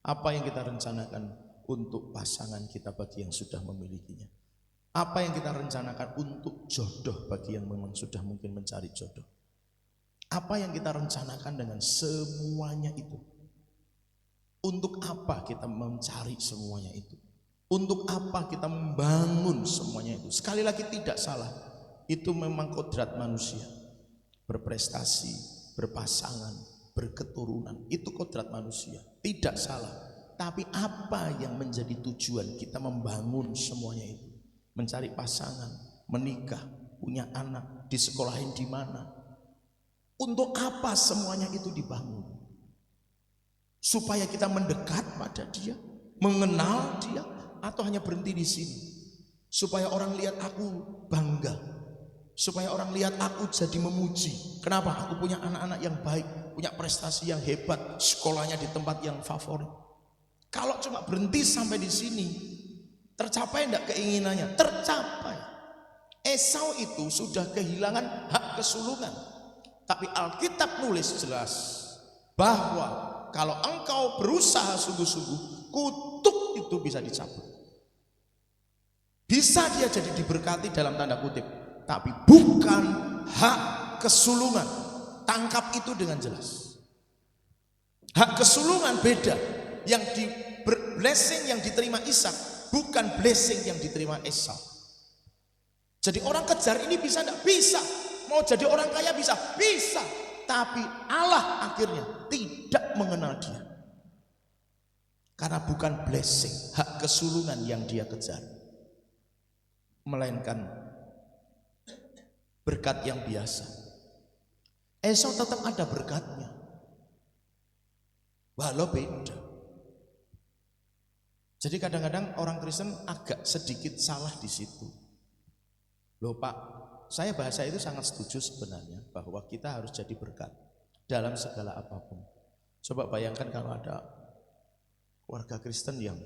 Apa yang kita rencanakan untuk pasangan kita bagi yang sudah memilikinya? Apa yang kita rencanakan untuk jodoh bagi yang memang sudah mungkin mencari jodoh? Apa yang kita rencanakan dengan semuanya itu? Untuk apa kita mencari semuanya itu? Untuk apa kita membangun semuanya itu? Sekali lagi tidak salah. Itu memang kodrat manusia. Berprestasi, berpasangan, berketurunan. Itu kodrat manusia. Tidak salah. Tapi apa yang menjadi tujuan kita membangun semuanya itu? Mencari pasangan, menikah, punya anak, disekolahin di mana? Untuk apa semuanya itu dibangun? Supaya kita mendekat pada dia, mengenal dia, atau hanya berhenti di sini? Supaya orang lihat aku bangga, supaya orang lihat aku jadi memuji. Kenapa? Aku punya anak-anak yang baik, punya prestasi yang hebat, sekolahnya di tempat yang favorit. Kalau cuma berhenti sampai di sini, tercapai enggak keinginannya? Tercapai. Esau itu sudah kehilangan hak kesulungan. Tapi Alkitab nulis jelas bahwa kalau engkau berusaha sungguh-sungguh, kutuk itu bisa dicabut. Bisa dia jadi diberkati dalam tanda kutip, tapi bukan hak kesulungan. Tangkap itu dengan jelas. Hak kesulungan beda. Yang di blessing yang diterima Ishak bukan blessing yang diterima Esau. Jadi orang kejar ini bisa enggak? Bisa. Mau jadi orang kaya bisa? Bisa. Tapi Allah akhirnya tidak mengenal dia. Karena bukan blessing, hak kesulungan yang dia kejar, melainkan berkat yang biasa. Esau tetap ada berkatnya, walau beda. Jadi kadang-kadang orang Kristen agak sedikit salah di situ. Loh Pak, saya bahasa itu sangat setuju sebenarnya bahwa kita harus jadi berkat dalam segala apapun. Coba bayangkan kalau ada warga Kristen yang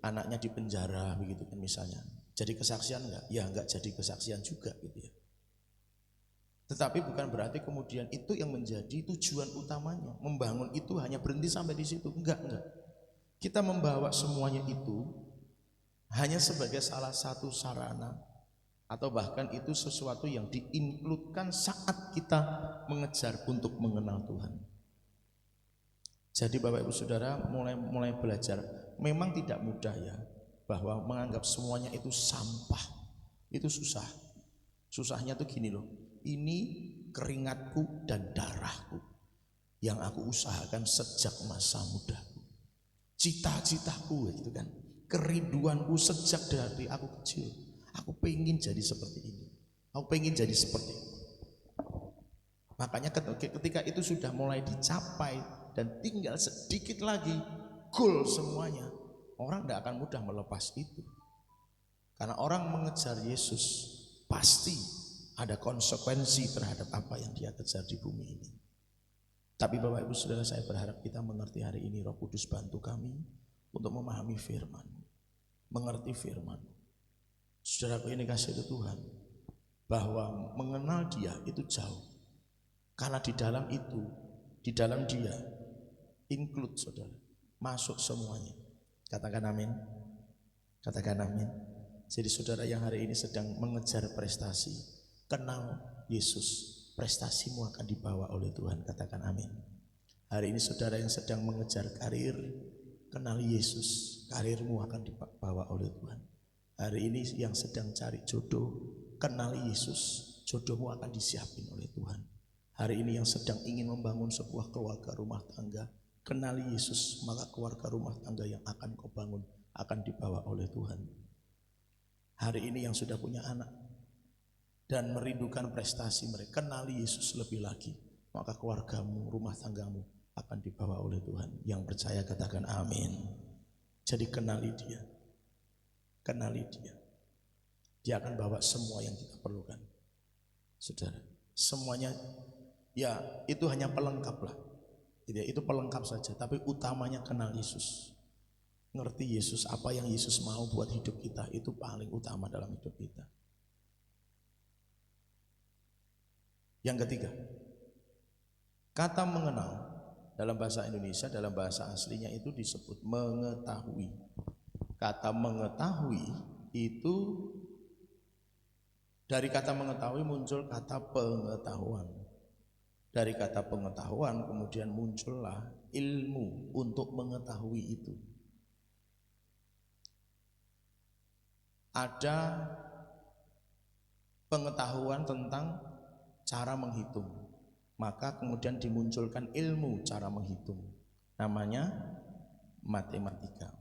anaknya di penjara begitu kan misalnya. Jadi kesaksian enggak? Ya enggak jadi kesaksian juga gitu ya. Tetapi bukan berarti kemudian itu yang menjadi tujuan utamanya. Membangun itu hanya berhenti sampai di situ. Enggak. Kita membawa semuanya itu hanya sebagai salah satu sarana, atau bahkan itu sesuatu yang diinkludkan saat kita mengejar untuk mengenal Tuhan. Jadi Bapak Ibu Saudara mulai belajar. Memang tidak mudah ya, bahwa menganggap semuanya itu sampah. Itu susah. Susahnya tuh gini loh. Ini keringatku dan darahku yang aku usahakan sejak masa mudaku. Cita-citaku gitu kan. Kerinduanku sejak dari aku kecil. Aku pengen jadi seperti ini. Aku pengen jadi seperti ini. Makanya ketika itu sudah mulai dicapai dan tinggal sedikit lagi goal semuanya, orang tidak akan mudah melepas itu. Karena orang mengejar Yesus pasti ada konsekuensi terhadap apa yang dia kejar di bumi ini. Tapi Bapak Ibu Saudara, saya berharap kita mengerti hari ini. Roh Kudus bantu kami untuk memahami firman, mengerti firman. Saudaraku ini kasih itu Tuhan, bahwa mengenal dia itu jauh. Karena di dalam itu, di dalam dia, include saudara, masuk semuanya. Katakan amin. Katakan amin. Jadi saudara yang hari ini sedang mengejar prestasi, kenal Yesus, prestasimu akan dibawa oleh Tuhan. Katakan amin. Hari ini saudara yang sedang mengejar karir, kenal Yesus, karirmu akan dibawa oleh Tuhan. Hari ini yang sedang cari jodoh, kenali Yesus, jodohmu akan disiapin oleh Tuhan. Hari ini yang sedang ingin membangun sebuah keluarga rumah tangga, kenali Yesus, maka keluarga rumah tangga yang akan kau bangun akan dibawa oleh Tuhan. Hari ini yang sudah punya anak dan merindukan prestasi mereka, kenali Yesus lebih lagi, maka keluargamu, rumah tanggamu akan dibawa oleh Tuhan. Yang percaya katakan amin. Jadi kenali dia. Kenali dia. Dia akan bawa semua yang kita perlukan. Saudara, semuanya Ya, itu hanya pelengkap lah. Itu pelengkap saja, tapi utamanya kenal Yesus. Ngerti Yesus, apa yang Yesus mau buat hidup kita, itu paling utama dalam hidup kita. Yang ketiga, kata mengenal dalam bahasa Indonesia, dalam bahasa aslinya itu disebut mengetahui. Kata mengetahui itu dari kata mengetahui muncul kata pengetahuan. Dari kata pengetahuan kemudian muncullah ilmu untuk mengetahui itu. Ada pengetahuan tentang cara menghitung, maka kemudian dimunculkan ilmu cara menghitung, namanya matematika.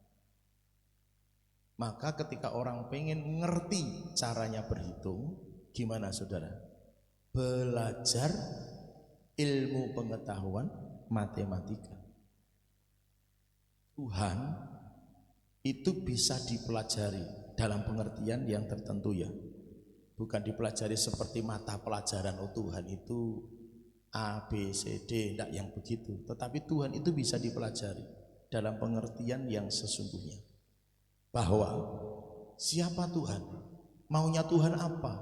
Maka ketika orang pengen ngerti caranya berhitung, gimana saudara? Belajar ilmu pengetahuan matematika. Tuhan itu bisa dipelajari dalam pengertian yang tertentu ya. Bukan dipelajari seperti mata pelajaran, oh Tuhan itu A, B, C, D, enggak yang begitu. Tetapi Tuhan itu bisa dipelajari dalam pengertian yang sesungguhnya. Bahwa siapa Tuhan? Maunya Tuhan apa?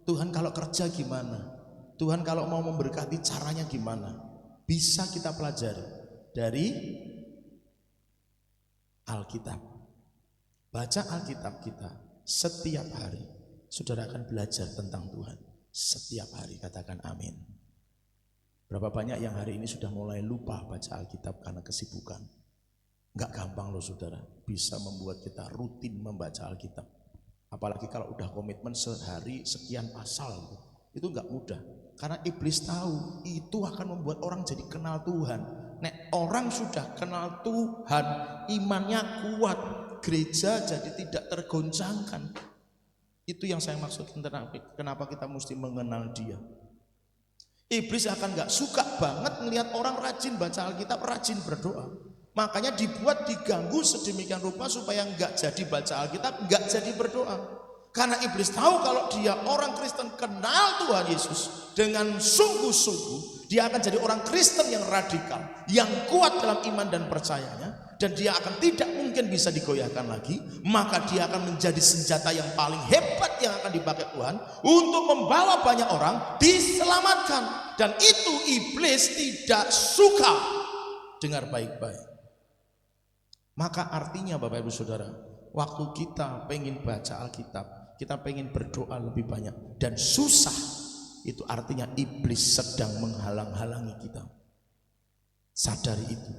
Tuhan kalau kerja gimana? Tuhan kalau mau memberkati caranya gimana? Bisa kita pelajari dari Alkitab. Baca Alkitab kita setiap hari. Saudara akan belajar tentang Tuhan setiap hari, katakan amin. Berapa banyak yang hari ini sudah mulai lupa baca Alkitab karena kesibukan. Enggak gampang loh saudara, bisa membuat kita rutin membaca Alkitab. Apalagi kalau udah komitmen sehari sekian pasal, itu enggak mudah. Karena iblis tahu itu akan membuat orang jadi kenal Tuhan. Nek orang sudah kenal Tuhan, imannya kuat, gereja jadi tidak tergoncangkan. Itu yang saya maksudkan, kenapa kita mesti mengenal Dia. Iblis akan gak suka banget melihat orang rajin baca Alkitab, rajin berdoa. Makanya dibuat diganggu sedemikian rupa supaya gak jadi baca Alkitab, gak jadi berdoa. Karena iblis tahu kalau dia orang Kristen kenal Tuhan Yesus dengan sungguh-sungguh, dia akan jadi orang Kristen yang radikal, yang kuat dalam iman dan percayanya, dan dia akan tidak mungkin bisa digoyahkan lagi. Maka dia akan menjadi senjata yang paling hebat yang akan dipakai Tuhan untuk membawa banyak orang diselamatkan. Dan itu iblis tidak suka. Dengar baik-baik. Maka artinya Bapak Ibu Saudara, waktu kita pengen baca Alkitab, kita pengen berdoa lebih banyak dan susah, itu artinya iblis sedang menghalang-halangi kita. Sadari itu.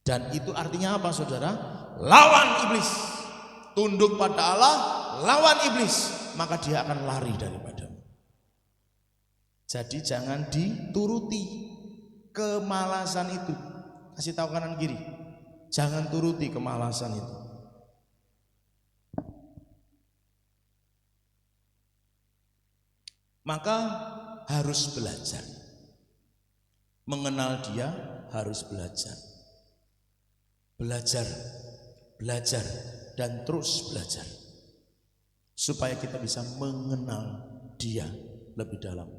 Dan itu artinya apa saudara? Lawan iblis. Tunduk pada Allah, lawan iblis, maka dia akan lari daripadamu. Jadi jangan dituruti kemalasan itu. Kasih tahu kanan kiri, jangan turuti kemalasan itu. Maka harus belajar. Mengenal Dia harus belajar. Belajar, belajar, dan terus belajar. Supaya kita bisa mengenal Dia lebih dalam.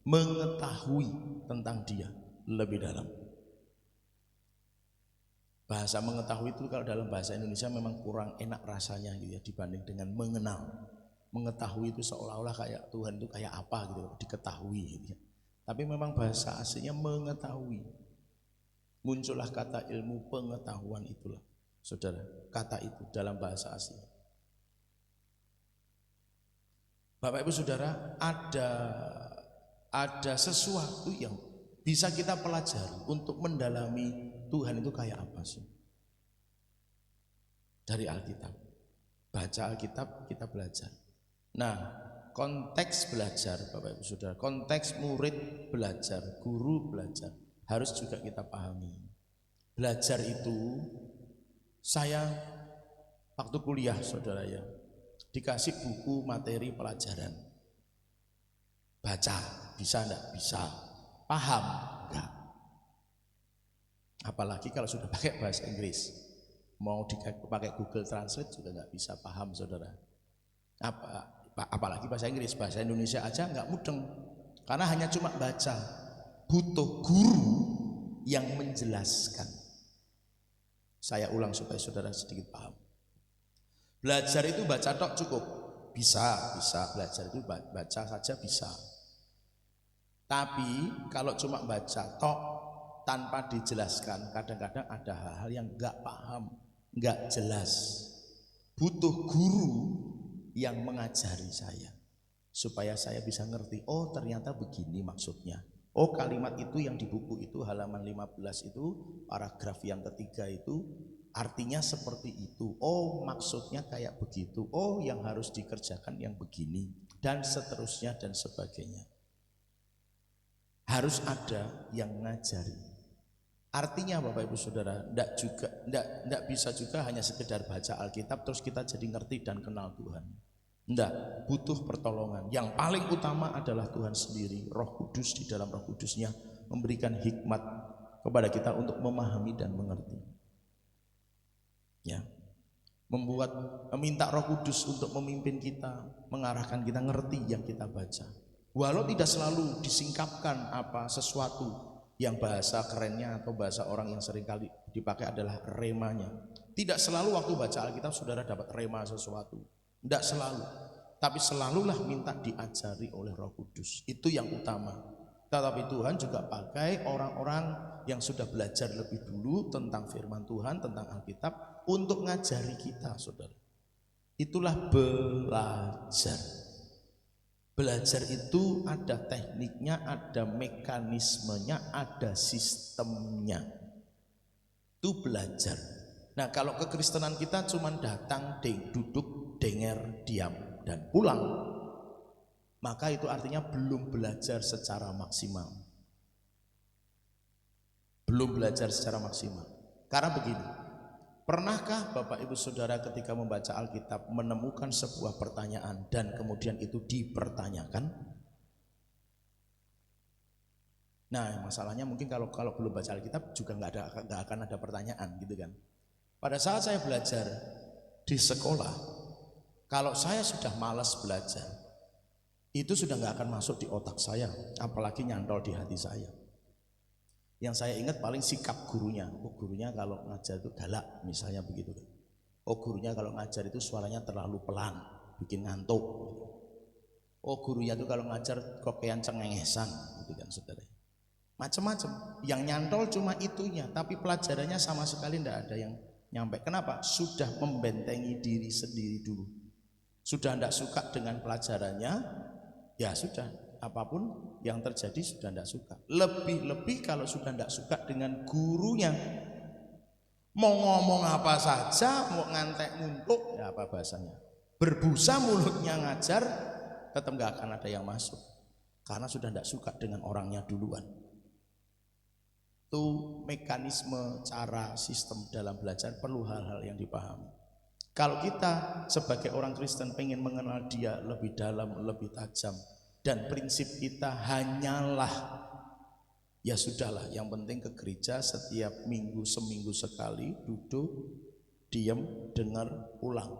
Mengetahui tentang Dia lebih dalam. Bahasa mengetahui itu kalau dalam bahasa Indonesia memang kurang enak rasanya gitu ya, dibanding dengan mengenal. Mengetahui itu seolah-olah kayak Tuhan itu kayak apa gitu, diketahui gitu ya. Tapi memang bahasa aslinya mengetahui. Muncullah kata ilmu pengetahuan itulah, saudara, kata itu dalam bahasa asli. Bapak Ibu Saudara, ada sesuatu yang bisa kita pelajari untuk mendalami Tuhan itu kayak apa sih? Dari Alkitab. Baca Alkitab, kita belajar. Nah, konteks belajar Bapak Ibu Saudara, konteks murid belajar, guru belajar, harus juga kita pahami. Belajar itu, saya waktu kuliah saudara ya, dikasih buku materi pelajaran. Baca, bisa enggak? Bisa. Paham? Enggak. Apalagi kalau sudah pakai bahasa Inggris. Mau dipakai Google Translate juga enggak bisa paham saudara. Apalagi bahasa Inggris, bahasa Indonesia aja enggak mudeng. Karena hanya cuma baca, butuh guru yang menjelaskan. Saya ulang supaya saudara sedikit paham. Belajar itu baca tok cukup. Bisa belajar itu baca saja bisa. Tapi kalau cuma baca tok tanpa dijelaskan, kadang-kadang ada hal-hal yang enggak paham, enggak jelas. Butuh guru yang mengajari saya supaya saya bisa ngerti, oh ternyata begini maksudnya. Oh kalimat itu yang di buku itu halaman 15 itu paragraf yang ketiga itu artinya seperti itu. Oh maksudnya kayak begitu. Oh yang harus dikerjakan yang begini dan seterusnya dan sebagainya. Harus ada yang ngajari. Artinya Bapak Ibu Saudara, enggak bisa juga hanya sekedar baca Alkitab terus kita jadi ngerti dan kenal Tuhan. Enggak, butuh pertolongan. Yang paling utama adalah Tuhan sendiri, Roh Kudus di dalam Roh Kudusnya memberikan hikmat kepada kita untuk memahami dan mengerti. Ya. Meminta Roh Kudus untuk memimpin kita, mengarahkan kita ngerti yang kita baca. Walau tidak selalu disingkapkan sesuatu yang bahasa kerennya atau bahasa orang yang seringkali dipakai adalah remanya. Tidak selalu waktu baca Alkitab saudara dapat rema sesuatu. Tidak selalu, tapi selalulah minta diajari oleh Roh Kudus. Itu yang utama. Tetapi Tuhan juga pakai orang-orang yang sudah belajar lebih dulu tentang firman Tuhan, tentang Alkitab untuk ngajari kita, saudara. Itulah belajar. Belajar itu ada tekniknya, ada mekanismenya, ada sistemnya. Itu belajar. Nah kalau kekristenan kita cuma datang, duduk, denger, diam, dan pulang, maka itu artinya belum belajar secara maksimal. Belum belajar secara maksimal. Karena begini, pernahkah Bapak Ibu Saudara ketika membaca Alkitab menemukan sebuah pertanyaan dan kemudian itu dipertanyakan? Nah masalahnya mungkin kalau belum baca Alkitab juga nggak akan ada pertanyaan gitu kan. Pada saat saya belajar di sekolah, kalau saya sudah malas belajar, itu sudah nggak akan masuk di otak saya, apalagi nyantol di hati saya. Yang saya ingat paling sikap gurunya. Oh gurunya kalau ngajar itu galak, misalnya begitu. Oh gurunya kalau ngajar itu suaranya terlalu pelan, bikin ngantuk. Oh gurunya itu kalau ngajar kokean cengengesan, gitu kan saudara. Macam-macam. Yang nyantol cuma itunya, tapi pelajarannya sama sekali tidak ada yang nyampe. Kenapa? Sudah membentengi diri sendiri dulu. Sudah tidak suka dengan pelajarannya, ya sudah, apapun yang terjadi sudah tidak suka. Lebih-lebih kalau sudah tidak suka dengan gurunya, mau ngomong apa saja, mau ngantek muntuk, ya apa bahasanya, berbusa mulutnya ngajar, tetap nggak akan ada yang masuk. Karena sudah tidak suka dengan orangnya duluan. Itu mekanisme, cara, sistem dalam belajar perlu hal-hal yang dipahami. Kalau kita sebagai orang Kristen pengen mengenal Dia lebih dalam, lebih tajam, dan prinsip kita hanyalah, ya sudahlah, yang penting ke gereja setiap minggu, seminggu sekali, duduk, diam, dengar, pulang.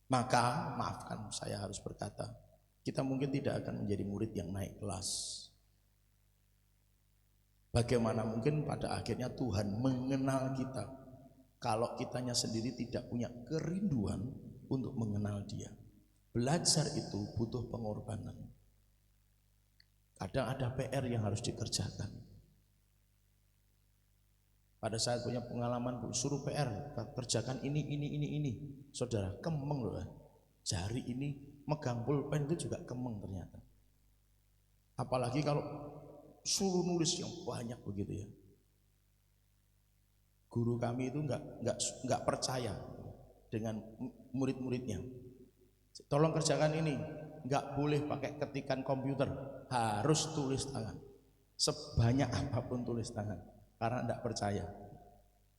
Maka, maafkan saya harus berkata, kita mungkin tidak akan menjadi murid yang naik kelas. Bagaimana mungkin pada akhirnya Tuhan mengenal kita kalau kitanya sendiri tidak punya kerinduan untuk mengenal Dia. Belajar itu butuh pengorbanan. Kadang ada PR yang harus dikerjakan. Pada saat punya pengalaman suruh PR, kerjakan ini. Saudara, kemeng loh. Jari ini megang pulpen itu juga kemeng ternyata. Apalagi kalau suruh nulis yang banyak begitu ya. Guru kami itu enggak percaya dengan murid-muridnya. Tolong kerjakan ini, enggak boleh pakai ketikan komputer, harus tulis tangan. Sebanyak apapun tulis tangan, karena enggak percaya.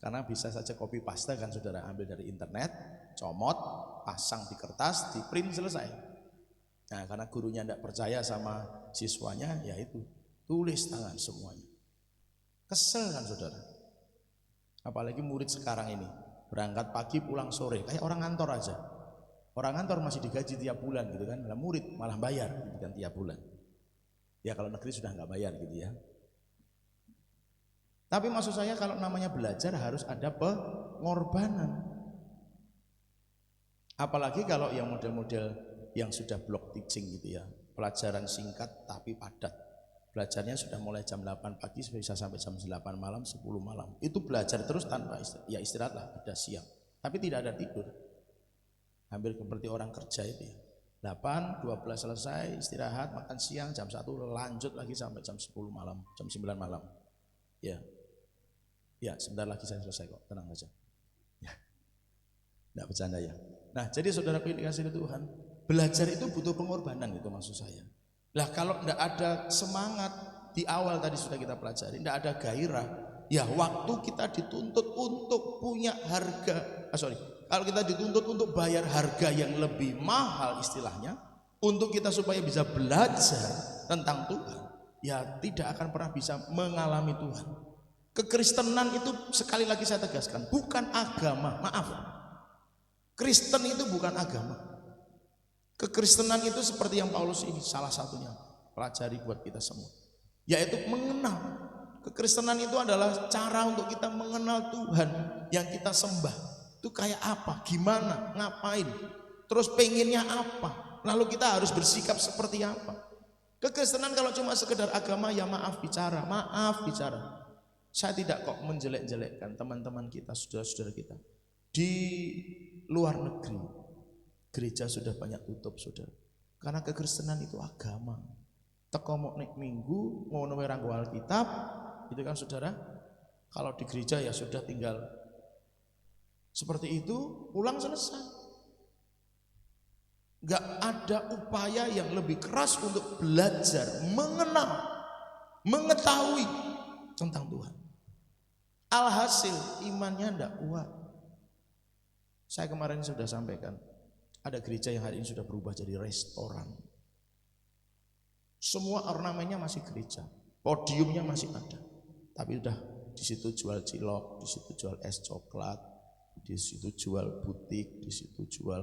Karena bisa saja copy paste kan saudara, ambil dari internet, comot, pasang di kertas, di print, selesai. Nah karena gurunya enggak percaya sama siswanya, ya itu tulis tangan semuanya. Kesel kan saudara. Apalagi murid sekarang ini berangkat pagi pulang sore, kayak orang kantor aja. Orang kantor masih digaji tiap bulan gitu kan, nah, murid malah bayar gitu kan tiap bulan. Ya kalau negeri sudah nggak bayar gitu ya. Tapi maksud saya kalau namanya belajar harus ada pengorbanan. Apalagi kalau yang model-model yang sudah block teaching gitu ya. Pelajaran singkat tapi padat. Belajarnya sudah mulai jam 8 pagi bisa sampai jam 8 malam, 10 malam. Itu belajar terus tanpa istirahat lah, ada siang. Tapi tidak ada tidur. Hampir seperti orang kerja itu ya. 8, 12 selesai, istirahat, makan siang, jam 1 lanjut lagi sampai jam 10 malam, jam 9 malam. Ya. Ya, sebentar lagi saya selesai kok, tenang saja. Ya. Enggak bercanda ya. Nah, jadi saudara pilih kasih Tuhan, belajar itu butuh pengorbanan, itu maksud saya. Lah kalau enggak ada semangat di awal tadi sudah kita pelajari, enggak ada gairah, ya waktu kita dituntut untuk punya harga, kalau kita dituntut untuk bayar harga yang lebih mahal istilahnya, untuk kita supaya bisa belajar tentang Tuhan, ya tidak akan pernah bisa mengalami Tuhan. Kekristenan itu sekali lagi saya tegaskan, bukan agama, maaf. Kristen itu bukan agama. Kekristenan itu seperti yang Paulus ini salah satunya pelajari buat kita semua, yaitu mengenal. Kekristenan itu adalah cara untuk kita mengenal Tuhan yang kita sembah. Itu kayak apa, gimana, ngapain, terus pengennya apa, lalu kita harus bersikap seperti apa. Kekristenan kalau cuma sekedar agama, ya maaf bicara. Saya tidak kok menjelek-jelekkan teman-teman kita, saudara-saudara kita di luar negeri. Gereja sudah banyak tutup, saudara, karena kekristenan itu agama. Teko mau nek minggu ngono wae ranggo Alkitab, itu kan saudara. Kalau di gereja ya sudah tinggal seperti itu, pulang selesai. Gak ada upaya yang lebih keras untuk belajar, mengenal, mengetahui tentang Tuhan. Alhasil imannya tidak kuat. Saya kemarin sudah sampaikan, ada gereja yang hari ini sudah berubah jadi restoran. Semua ornamennya masih gereja, podiumnya masih ada, tapi udah di situ jual cilok, di situ jual es coklat, di situ jual butik, di situ jual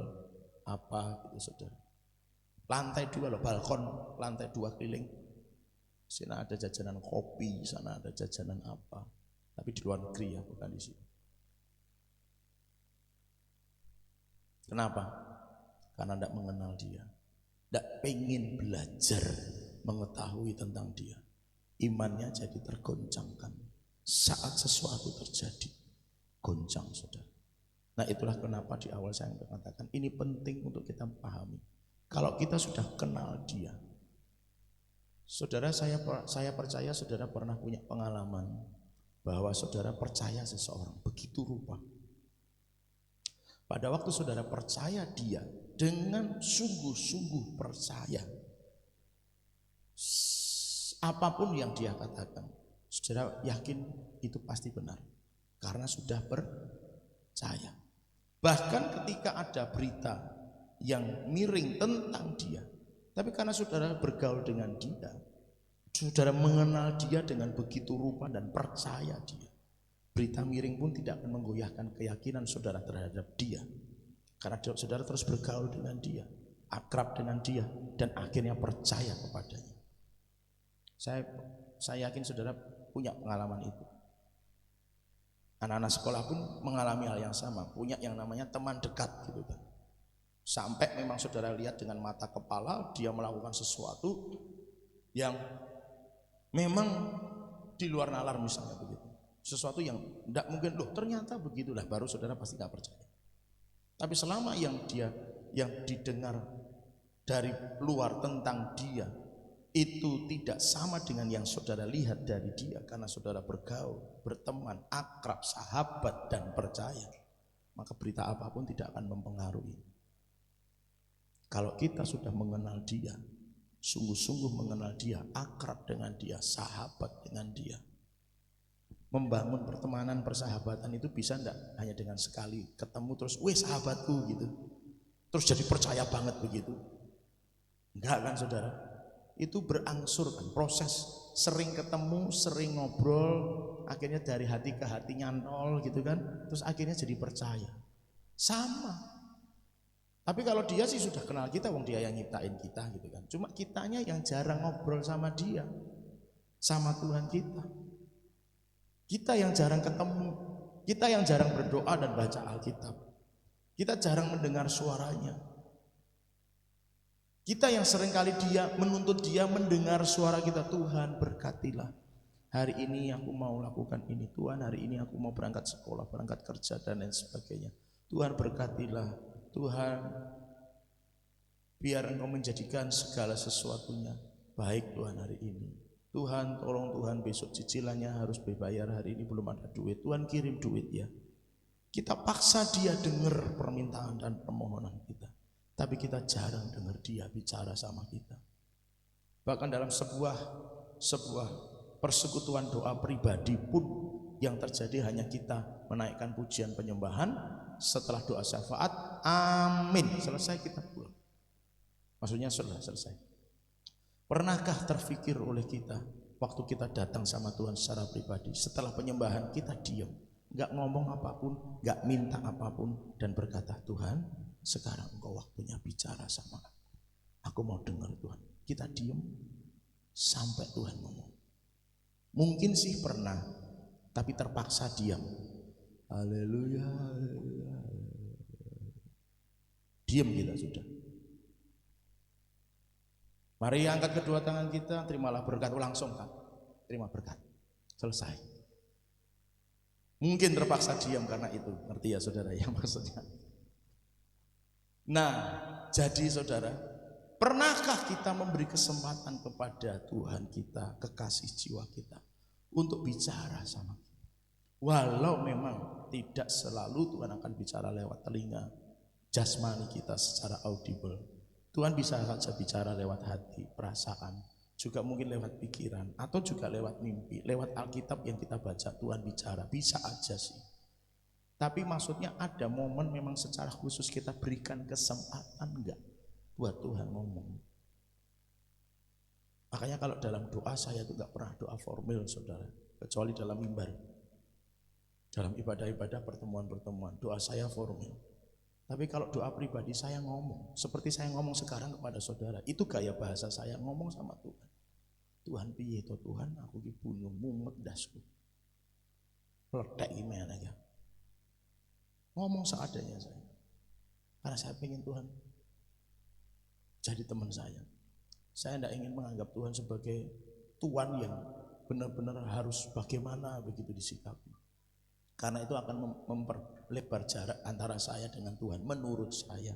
apa gitu saudara. Lantai 2 loh, balkon lantai 2 keliling. Sana ada jajanan kopi, sana ada jajanan apa. Tapi di luar negeri ya, bukan di sini. Kenapa? Karena tidak mengenal dia, tidak pengen belajar mengetahui tentang dia. Imannya jadi tergoncangkan saat sesuatu terjadi, goncang saudara. Nah itulah kenapa di awal saya mengatakan ini penting untuk kita pahami. Kalau kita sudah kenal dia, saudara, saya percaya saudara pernah punya pengalaman bahwa saudara percaya seseorang begitu rupa. Pada waktu saudara percaya dia dengan sungguh-sungguh percaya, apapun yang dia katakan, saudara yakin itu pasti benar karena sudah percaya. Bahkan ketika ada berita yang miring tentang dia, tapi karena saudara bergaul dengan dia, saudara mengenal dia dengan begitu rupa dan percaya dia, berita miring pun tidak akan menggoyahkan keyakinan saudara terhadap dia. Karena saudara terus bergaul dengan dia, akrab dengan dia, dan akhirnya percaya kepadanya. Saya yakin saudara punya pengalaman itu. Anak-anak sekolah pun mengalami hal yang sama, punya yang namanya teman dekat gitu kan. Sampai memang saudara lihat dengan mata kepala dia melakukan sesuatu yang memang di luar nalar misalnya begitu. Sesuatu yang tidak mungkin, loh ternyata begitulah, baru saudara pasti gak percaya. Tapi selama yang didengar dari luar tentang dia itu tidak sama dengan yang saudara lihat dari dia, karena saudara bergaul, berteman, akrab, sahabat, dan percaya, maka berita apapun tidak akan mempengaruhi. Kalau kita sudah mengenal dia, sungguh-sungguh mengenal dia, akrab dengan dia, sahabat dengan dia, membangun pertemanan, persahabatan itu bisa enggak hanya dengan sekali ketemu terus, weh sahabatku gitu, terus jadi percaya banget begitu? Enggak kan saudara? Itu berangsur kan, proses, sering ketemu, sering ngobrol, akhirnya dari hati ke hatinya nol gitu kan, terus akhirnya jadi percaya. Sama. Tapi kalau dia sih sudah kenal kita, wong dia yang nyiptain kita gitu kan. Cuma kitanya yang jarang ngobrol sama dia, sama Tuhan kita. Kita yang jarang ketemu, kita yang jarang berdoa dan baca Alkitab. Kita jarang mendengar suaranya. Kita yang seringkali dia menuntut dia mendengar suara kita. Tuhan berkatilah. Hari ini aku mau lakukan ini. Tuhan, hari ini aku mau berangkat sekolah, berangkat kerja dan lain sebagainya. Tuhan berkatilah. Tuhan, biar Engkau menjadikan segala sesuatunya baik Tuhan hari ini. Tuhan, tolong Tuhan, besok cicilannya harus dibayar, hari ini belum ada duit. Tuhan kirim duit ya. Kita paksa dia dengar permintaan dan permohonan kita. Tapi kita jarang dengar dia bicara sama kita. Bahkan dalam sebuah persekutuan doa pribadi pun yang terjadi hanya kita menaikkan pujian penyembahan, setelah doa syafaat, amin, selesai kita pulang. Maksudnya sudah selesai. Pernahkah terfikir oleh kita waktu kita datang sama Tuhan secara pribadi, setelah penyembahan kita diam, gak ngomong apapun, gak minta apapun, dan berkata, Tuhan, sekarang Engkau waktunya bicara sama aku. Aku mau dengar Tuhan. Kita diam sampai Tuhan ngomong. Mungkin sih pernah, tapi terpaksa diam. Haleluya. Diam kita sudah. Mari angkat kedua tangan kita, terimalah berkat langsung kan. Terima berkat. Selesai. Mungkin terpaksa diam karena itu. Ngerti ya saudara yang maksudnya. Nah, jadi saudara, pernahkah kita memberi kesempatan kepada Tuhan kita, kekasih jiwa kita, untuk bicara sama kita? Walau memang tidak selalu Tuhan akan bicara lewat telinga jasmani kita secara audible. Tuhan bisa saja bicara lewat hati, perasaan, juga mungkin lewat pikiran, atau juga lewat mimpi, lewat Alkitab yang kita baca. Tuhan bicara, bisa aja sih. Tapi maksudnya ada momen memang secara khusus kita berikan kesempatan enggak buat Tuhan ngomong. Makanya kalau dalam doa saya itu enggak pernah doa formal saudara, kecuali dalam mimbar. Dalam ibadah-ibadah, pertemuan-pertemuan, doa saya formal. Tapi kalau doa pribadi saya ngomong, seperti saya ngomong sekarang kepada saudara, itu gaya bahasa saya ngomong sama Tuhan. Tuhan piye to Tuhan, aku ki bunuh mumet dasku. Letek gimana ya? Ngomong seadanya saya. Karena saya ingin Tuhan jadi teman saya. Saya tidak ingin menganggap Tuhan sebagai Tuhan yang benar-benar harus bagaimana begitu disikapi. Karena itu akan memperlebar jarak antara saya dengan Tuhan menurut saya.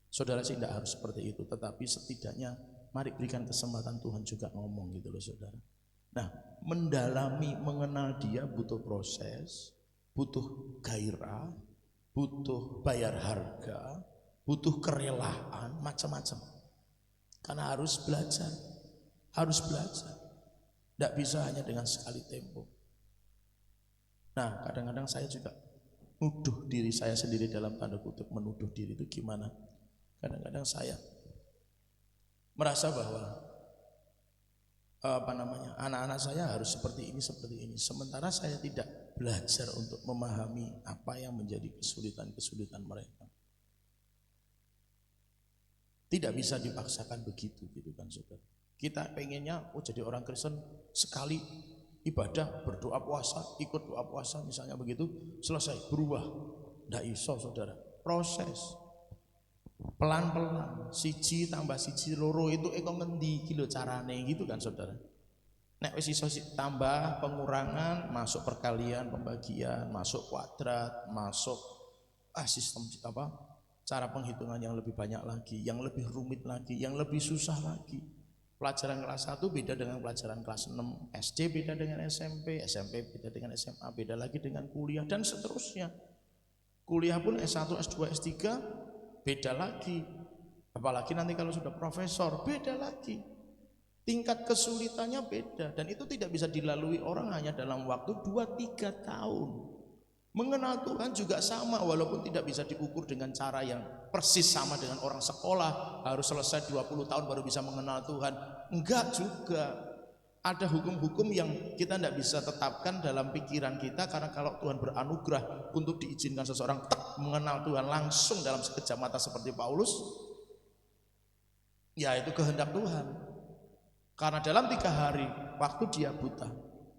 Saudara sih tidak harus seperti itu, tetapi setidaknya mari berikan kesempatan Tuhan juga ngomong gitu loh saudara. Nah, mendalami, mengenal dia butuh proses, butuh gairah, butuh bayar harga, butuh kerelaan, macam-macam. Karena harus belajar. Tidak bisa hanya dengan sekali tempo. Nah, kadang-kadang saya juga nuduh diri saya sendiri, dalam tanda kutip menuduh diri itu gimana. Kadang-kadang saya merasa bahwa anak-anak saya harus seperti ini. Sementara saya tidak belajar untuk memahami apa yang menjadi kesulitan-kesulitan mereka. Tidak bisa dipaksakan begitu gitu kan saudara. Kita pengennya jadi orang Kristen sekali ibadah, berdoa puasa, ikut doa puasa misalnya begitu, selesai berubah. Ndak iso saudara. Proses pelan-pelan, siji tambah siji loro itu ngendi iki lho carane gitu kan saudara. Nek wis iso tambah pengurangan, masuk perkalian, pembagian, masuk kuadrat, masuk sistem cara penghitungan yang lebih banyak lagi, yang lebih rumit lagi, yang lebih susah lagi. Pelajaran kelas 1 beda dengan pelajaran kelas 6, SD beda dengan SMP, SMP beda dengan SMA, beda lagi dengan kuliah dan seterusnya. Kuliah pun S1, S2, S3 beda lagi. Apalagi nanti kalau sudah profesor, beda lagi. Tingkat kesulitannya beda dan itu tidak bisa dilalui orang hanya dalam waktu 2-3 tahun. Mengenal Tuhan juga sama, walaupun tidak bisa diukur dengan cara yang persis sama dengan orang sekolah, harus selesai 20 tahun baru bisa mengenal Tuhan. Enggak juga. Ada hukum-hukum yang kita tidak bisa tetapkan dalam pikiran kita, karena kalau Tuhan beranugerah untuk diizinkan seseorang mengenal Tuhan langsung dalam sekejap mata seperti Paulus, ya itu kehendak Tuhan. Karena dalam 3 hari waktu dia buta,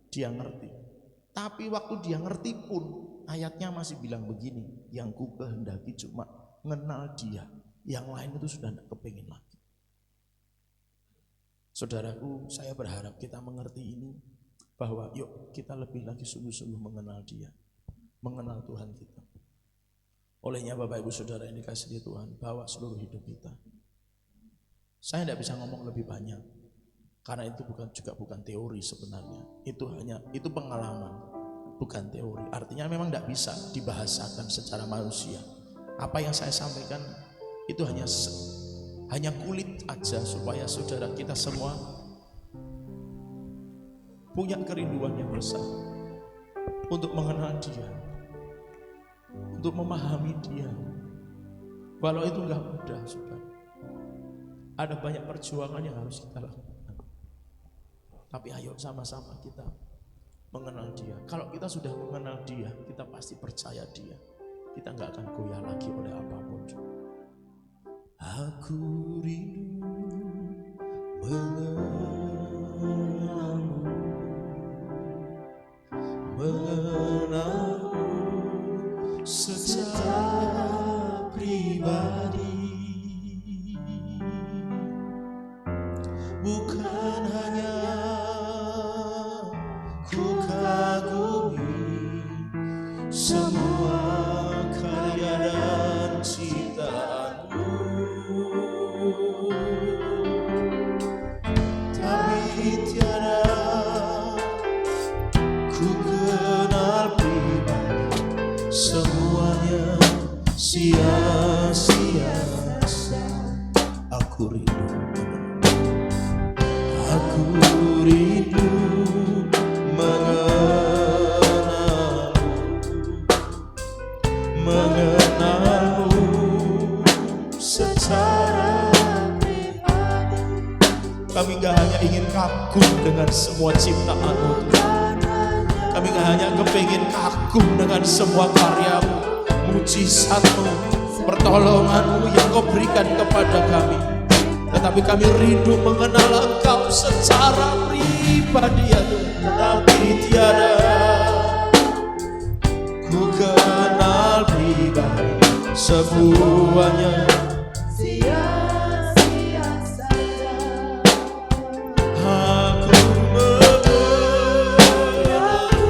dia ngerti. Tapi waktu dia ngerti pun ayatnya masih bilang begini, yang ku kehendaki cuma mengenal dia, yang lain itu sudah tidak kepingin lagi. Saudaraku, saya berharap kita mengerti ini, bahwa yuk kita lebih lagi sungguh-sungguh mengenal dia, mengenal Tuhan kita. Olehnya Bapak Ibu Saudara yang dikasihi Tuhan, bawa seluruh hidup kita. Saya tidak bisa ngomong lebih banyak, karena itu bukan teori sebenarnya. Itu pengalaman, bukan teori. Artinya memang tidak bisa dibahasakan secara manusia. Apa yang saya sampaikan itu hanya kulit aja, supaya saudara kita semua punya kerinduan yang besar untuk mengenal dia, untuk memahami dia. Walau itu enggak mudah, saudara. Ada banyak perjuangan yang harus kita lakukan. Tapi ayo sama-sama kita mengenal dia. Kalau kita sudah mengenal dia, kita pasti percaya dia. Kita enggak akan goyah lagi oleh apapun. Aku rindu mengenalmu, mengenalmu secara pribadi, bukan hanya ku kagumi semua karya dan ciptaanmu, tapi tiada ku kenal pribadi, semuanya sia-sia. Aku rindu mengenalmu secara pribadi. Kami gak hanya ingin kagum dengan semua ciptaanmu, Tuhan. Kami gak hanya kepingin kagum dengan semua karyamu, mujizatmu, pertolonganmu yang kau berikan kepada kami. Tetapi kami rindu mengenal Engkau secara pribadi, ya Tuhan. Tapi tiada ku kenal pribadi, semuanya sia-sia saja. aku mengenalmu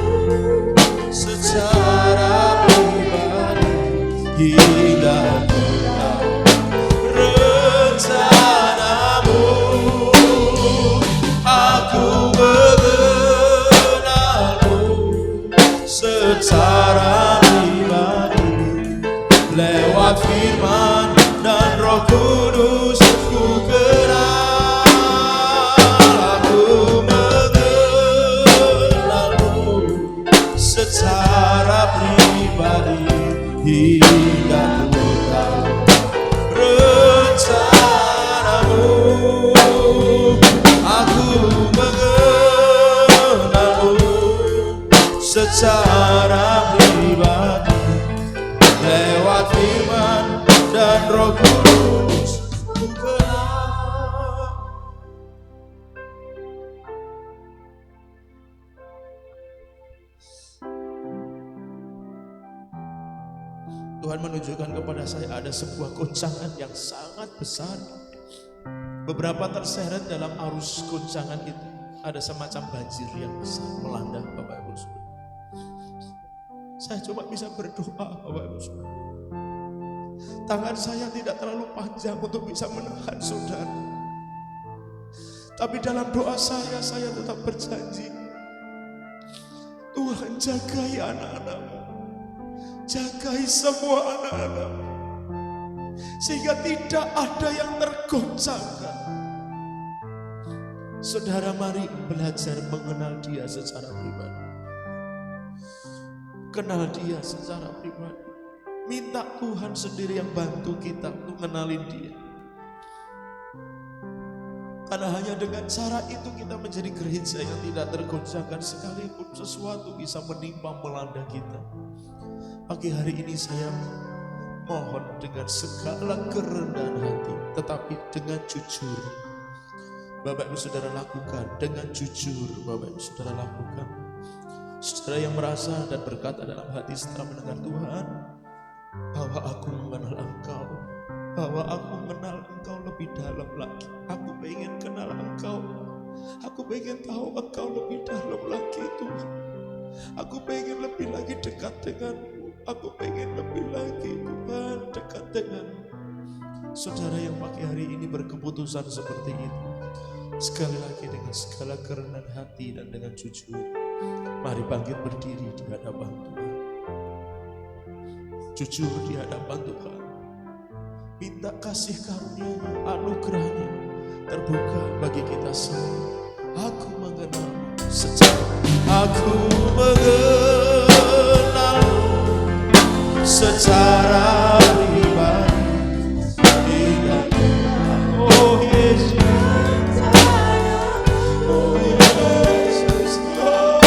secara pribadi, hingga ku tahu rencanamu. Aku mengenalmu secara pribadi, lewat firman dan Roh Kudus ku kenal. Aku mengenalmu secara pribadi, hingga ku tahu rencanamu. Aku mengenalmu secara pribadi, lewat firman dan Roh Kudus ku kenal. Tuhan menunjukkan kepada saya ada sebuah goncangan yang sangat besar. Beberapa terseret dalam arus goncangan itu. Ada semacam banjir yang besar melanda Bapak Ibu Saudara. Saya coba bisa berdoa, Bapak Ibu Saudara. Tangan saya tidak terlalu panjang untuk bisa menahan saudara. Tapi dalam doa saya tetap berjanji, Tuhan jagai anak-anak-Mu, jagai semua anak-anak-Mu, sehingga tidak ada yang tergoncangkan. Saudara, mari belajar mengenal Dia secara pribadi. Kenal Dia secara pribadi. Minta Tuhan sendiri yang bantu kita untuk kenalin Dia. Karena hanya dengan cara itu kita menjadi gereja yang tidak tergoncangkan sekalipun sesuatu bisa menimpa melanda kita. Pagi hari ini saya mohon dengan segala kerendahan hati, tetapi dengan jujur. Bapak Ibu Saudara lakukan, dengan jujur Bapak Ibu Saudara lakukan. Saudara yang merasa dan berkata dalam hati setelah mendengar Tuhan, bahwa aku mengenal Engkau, bahwa aku mengenal Engkau lebih dalam lagi. Aku pengen kenal Engkau, aku pengen tahu Engkau lebih dalam lagi Tuhan. Aku pengen lebih lagi dekat denganmu, aku pengen lebih lagi Tuhan dekat denganmu. Saudara yang pagi hari ini berkeputusan seperti itu, sekali lagi dengan segala kerendahan hati dan dengan jujur, mari bangkit berdiri di hadapan Tuhan. Jujur di hadapan Tuhan, minta kasih karunia-Nya, anugerah-Nya terbuka bagi kita semua. Aku mengenalmu secara pribadi. Oh Yesus, oh Yesus, Yesus Tuhan,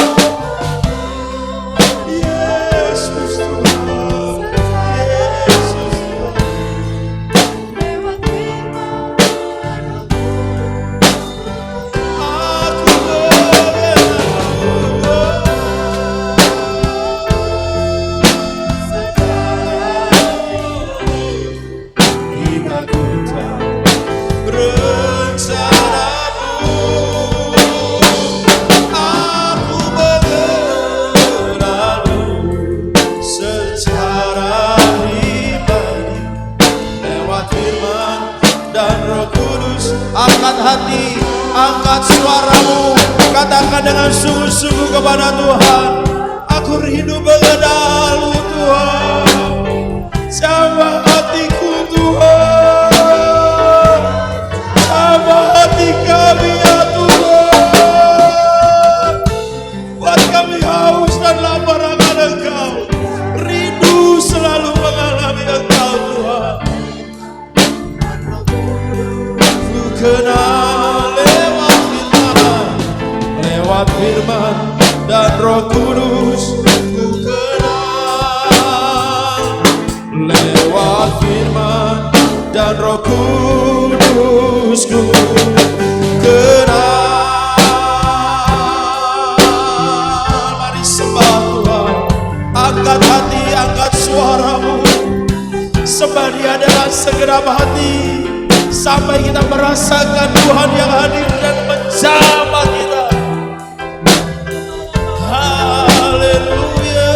Yesus hati, angkat suaramu, katakan dengan sungguh-sungguh kepada Tuhan, aku rindu mengenal-Mu Tuhan, jamah hatiku Tuhan, jamah hati kami ya Tuhan, buat kami haus dan lapar akan Engkau, rindu selalu mengalami Engkau Tuhan. Kenal lewat firman dan Roh Kudus, ku kenal lewat firman dan Roh Kudus, ku kenal. Mari sembah Tuhan, angkat hati, angkat suaramu, sembah Dia dengan segenap hati, sampai kita merasakan Tuhan yang hadir dan menjamah kita. Haleluya.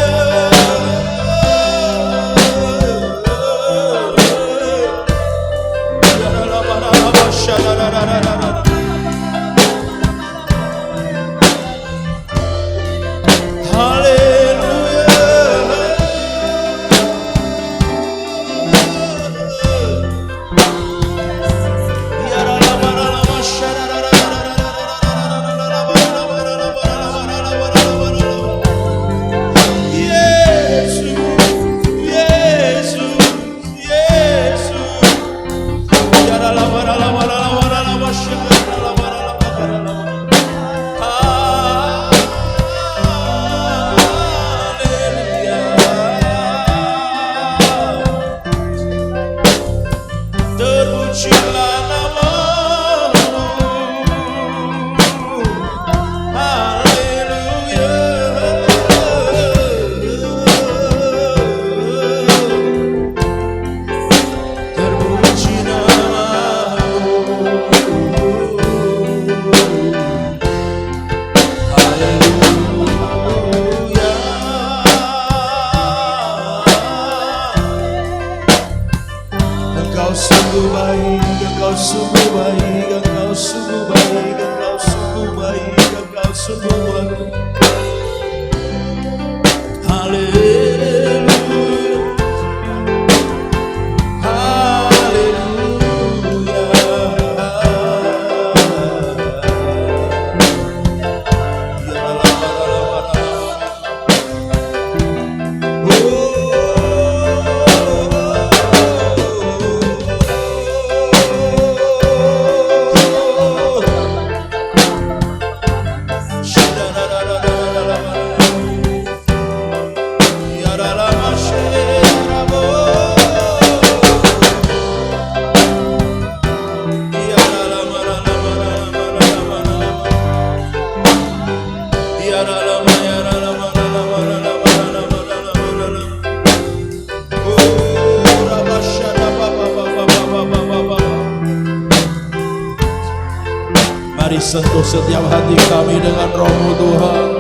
sentuh setiap hati kami dengan Roh-Mu Tuhan.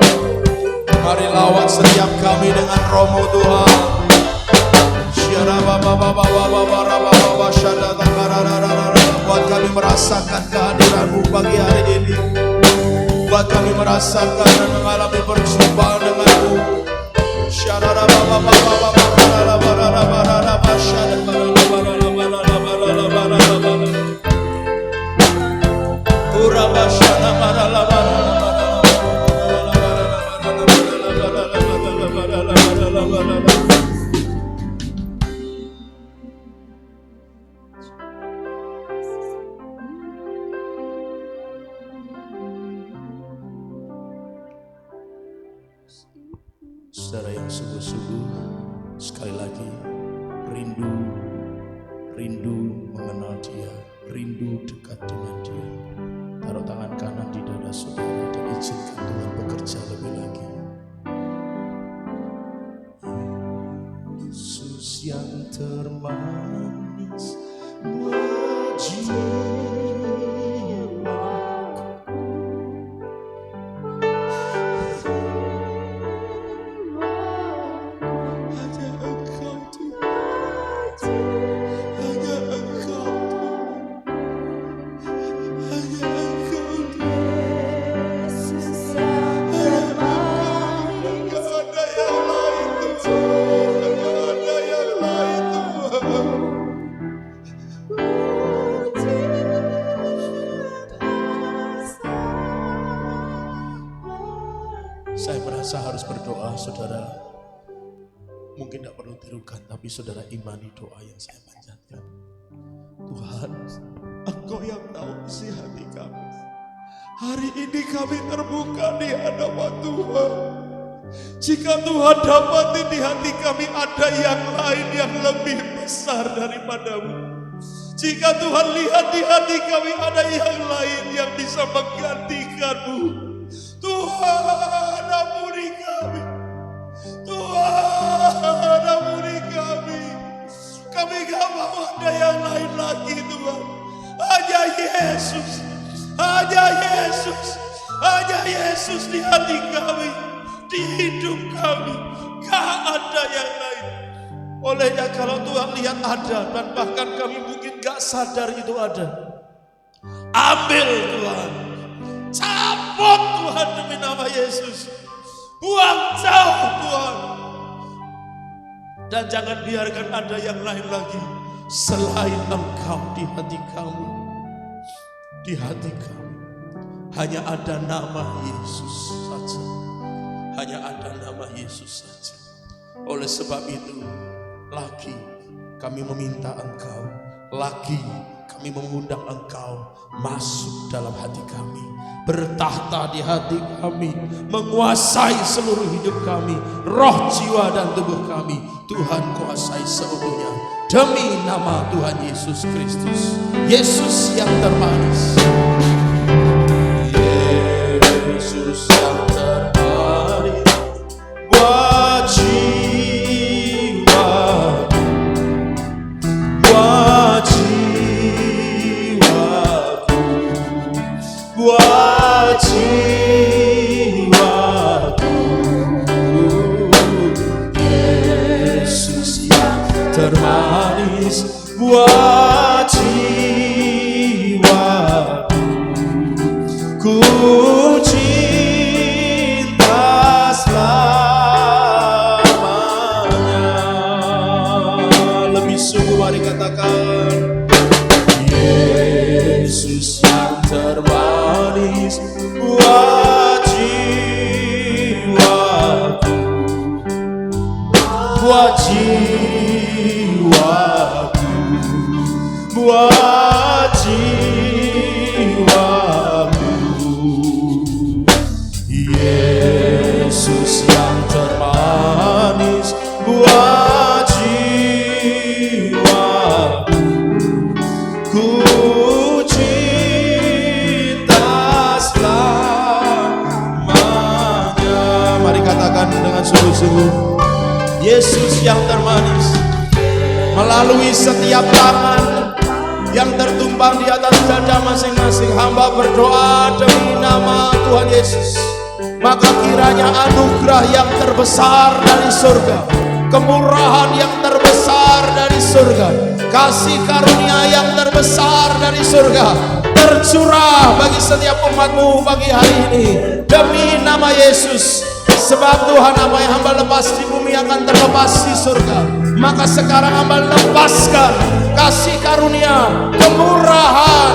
Mari lawat setiap kami dengan Roh-Mu Tuhan. Buat kami merasakan kehadiran-Mu pagi hari ini. Buat kami merasakan dan mengalami perjumpaan dengan-Mu. Saudara yang sungguh-sungguh, sekali lagi rindu mengenal Dia, rindu dekat dengan Dia. Taruh tangan kanan di dada saudara dan izinkan Tuhan bekerja lebih lagi. Yesus yang termanis buat jiwaku. Saya merasa harus berdoa, saudara. Mungkin tidak perlu tirukan, tapi saudara imani doa yang saya panjatkan. Tuhan, Engkau yang tahu isi hati kami. Hari ini kami terbuka di hadapan Tuhan. Jika Tuhan dapati di hati kami ada yang lain yang lebih besar daripada-Mu. Jika Tuhan lihat di hati kami ada yang lain yang bisa menggantikan-Mu. Tuhan, ampuni kami. Tuhan, ampuni kami. Kami gak mau ada yang lain lagi, Tuhan. Hanya Yesus. Hanya Yesus. Hanya Yesus di hati kami. Di hidup kami. Gak ada yang lain. Olehnya kalau Tuhan lihat ada, dan bahkan kami mungkin gak sadar itu ada, ambil Tuhan. Cabut Tuhan demi nama Yesus. Buang jauh Tuhan. Dan jangan biarkan ada yang lain lagi selain Engkau di hati kami. Di hati kami hanya ada nama Yesus saja. Hanya ada nama Yesus saja. Oleh sebab itu, lagi kami meminta Engkau, lagi kami mengundang Engkau masuk dalam hati kami, bertahta di hati kami, menguasai seluruh hidup kami, roh, jiwa, dan tubuh kami. Tuhan kuasai seutuhnya demi nama Tuhan Yesus Kristus, Yesus yang termanis. Yesus yang termanis buat jiwaku, buat jiwaku, buat jiwaku. Yesus yang termanis buat jiwaku. Ku cinta selamanya. Lebih sungguh mari katakan, Yesus yang termanis buat jiwaku, buat jiwaku, buat jiwaku. Yesus yang termanis buat jiwaku. Ku cinta selamanya. Mari katakan dengan sungguh-sungguh, Yesus yang termanis melalui setiap tangan, yang tertumpang di atas dada masing-masing hamba berdoa demi nama Tuhan Yesus. Maka kiranya anugerah yang terbesar dari surga, kemurahan yang terbesar dari surga, kasih karunia yang terbesar dari surga tercurah bagi setiap umatmu pagi hari ini demi nama Yesus. Sebab Tuhan, apa yang hamba lepas di bumi akan terlepas di surga. Maka sekarang hamba lepaskan kasih karunia, kemurahan,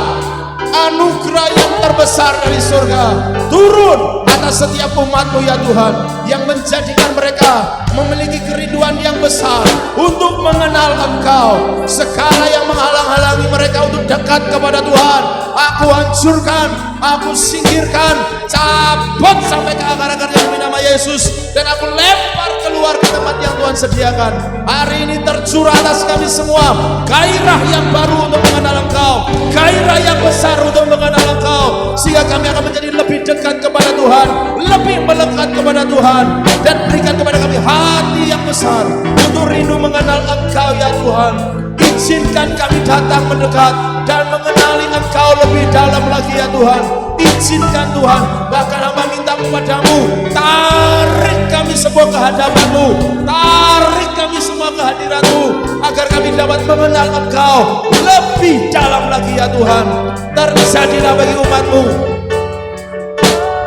anugerah yang terbesar dari surga turun atas setiap umatmu ya Tuhan, yang menjadikan mereka memiliki kerinduan yang besar untuk mengenal Engkau. Segala yang menghalang-halangi mereka untuk dekat kepada Tuhan, aku hancurkan, aku singkirkan, cabut sampai ke akar-akarnya demi nama Yesus, dan aku lempar keluar ke tempat yang Tuhan sediakan. Hari ini tercurah atas kami semua gairah yang baru untuk mengenal Engkau, gairah yang besar untuk mengenal Engkau, sehingga kami akan menjadi lebih dekat kepada Tuhan, lebih melekat kepada Tuhan, dan berikan kepada kami hati yang besar untuk rindu mengenal Engkau ya Tuhan. Izinkan kami datang mendekat dan mengenali Engkau lebih dalam lagi ya Tuhan. Izinkan Tuhan, bahkan hamba minta kepadamu, tarik kami semua ke hadapan-Mu, tarik kami semua ke hadirat-Mu, agar kami dapat mengenal Engkau lebih dalam lagi ya Tuhan. Terjadilah bagi umat-Mu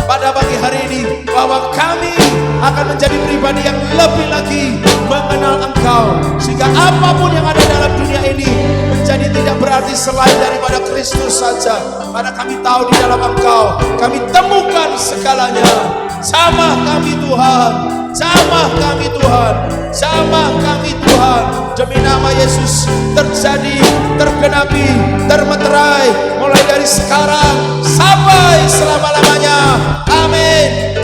pada pagi hari ini, bahwa kami akan menjadi pribadi yang lebih lagi mengenal Engkau, sehingga apapun yang ada dalam dunia ini menjadi tidak berarti selain daripada Kristus saja. Karena kami tahu di dalam Engkau kami temukan segalanya. Jamah kami Tuhan, jamah kami Tuhan, jamah kami Tuhan, demi nama Yesus terjadi, tergenapi, termeterai mulai dari sekarang sampai selama-lamanya. Amin.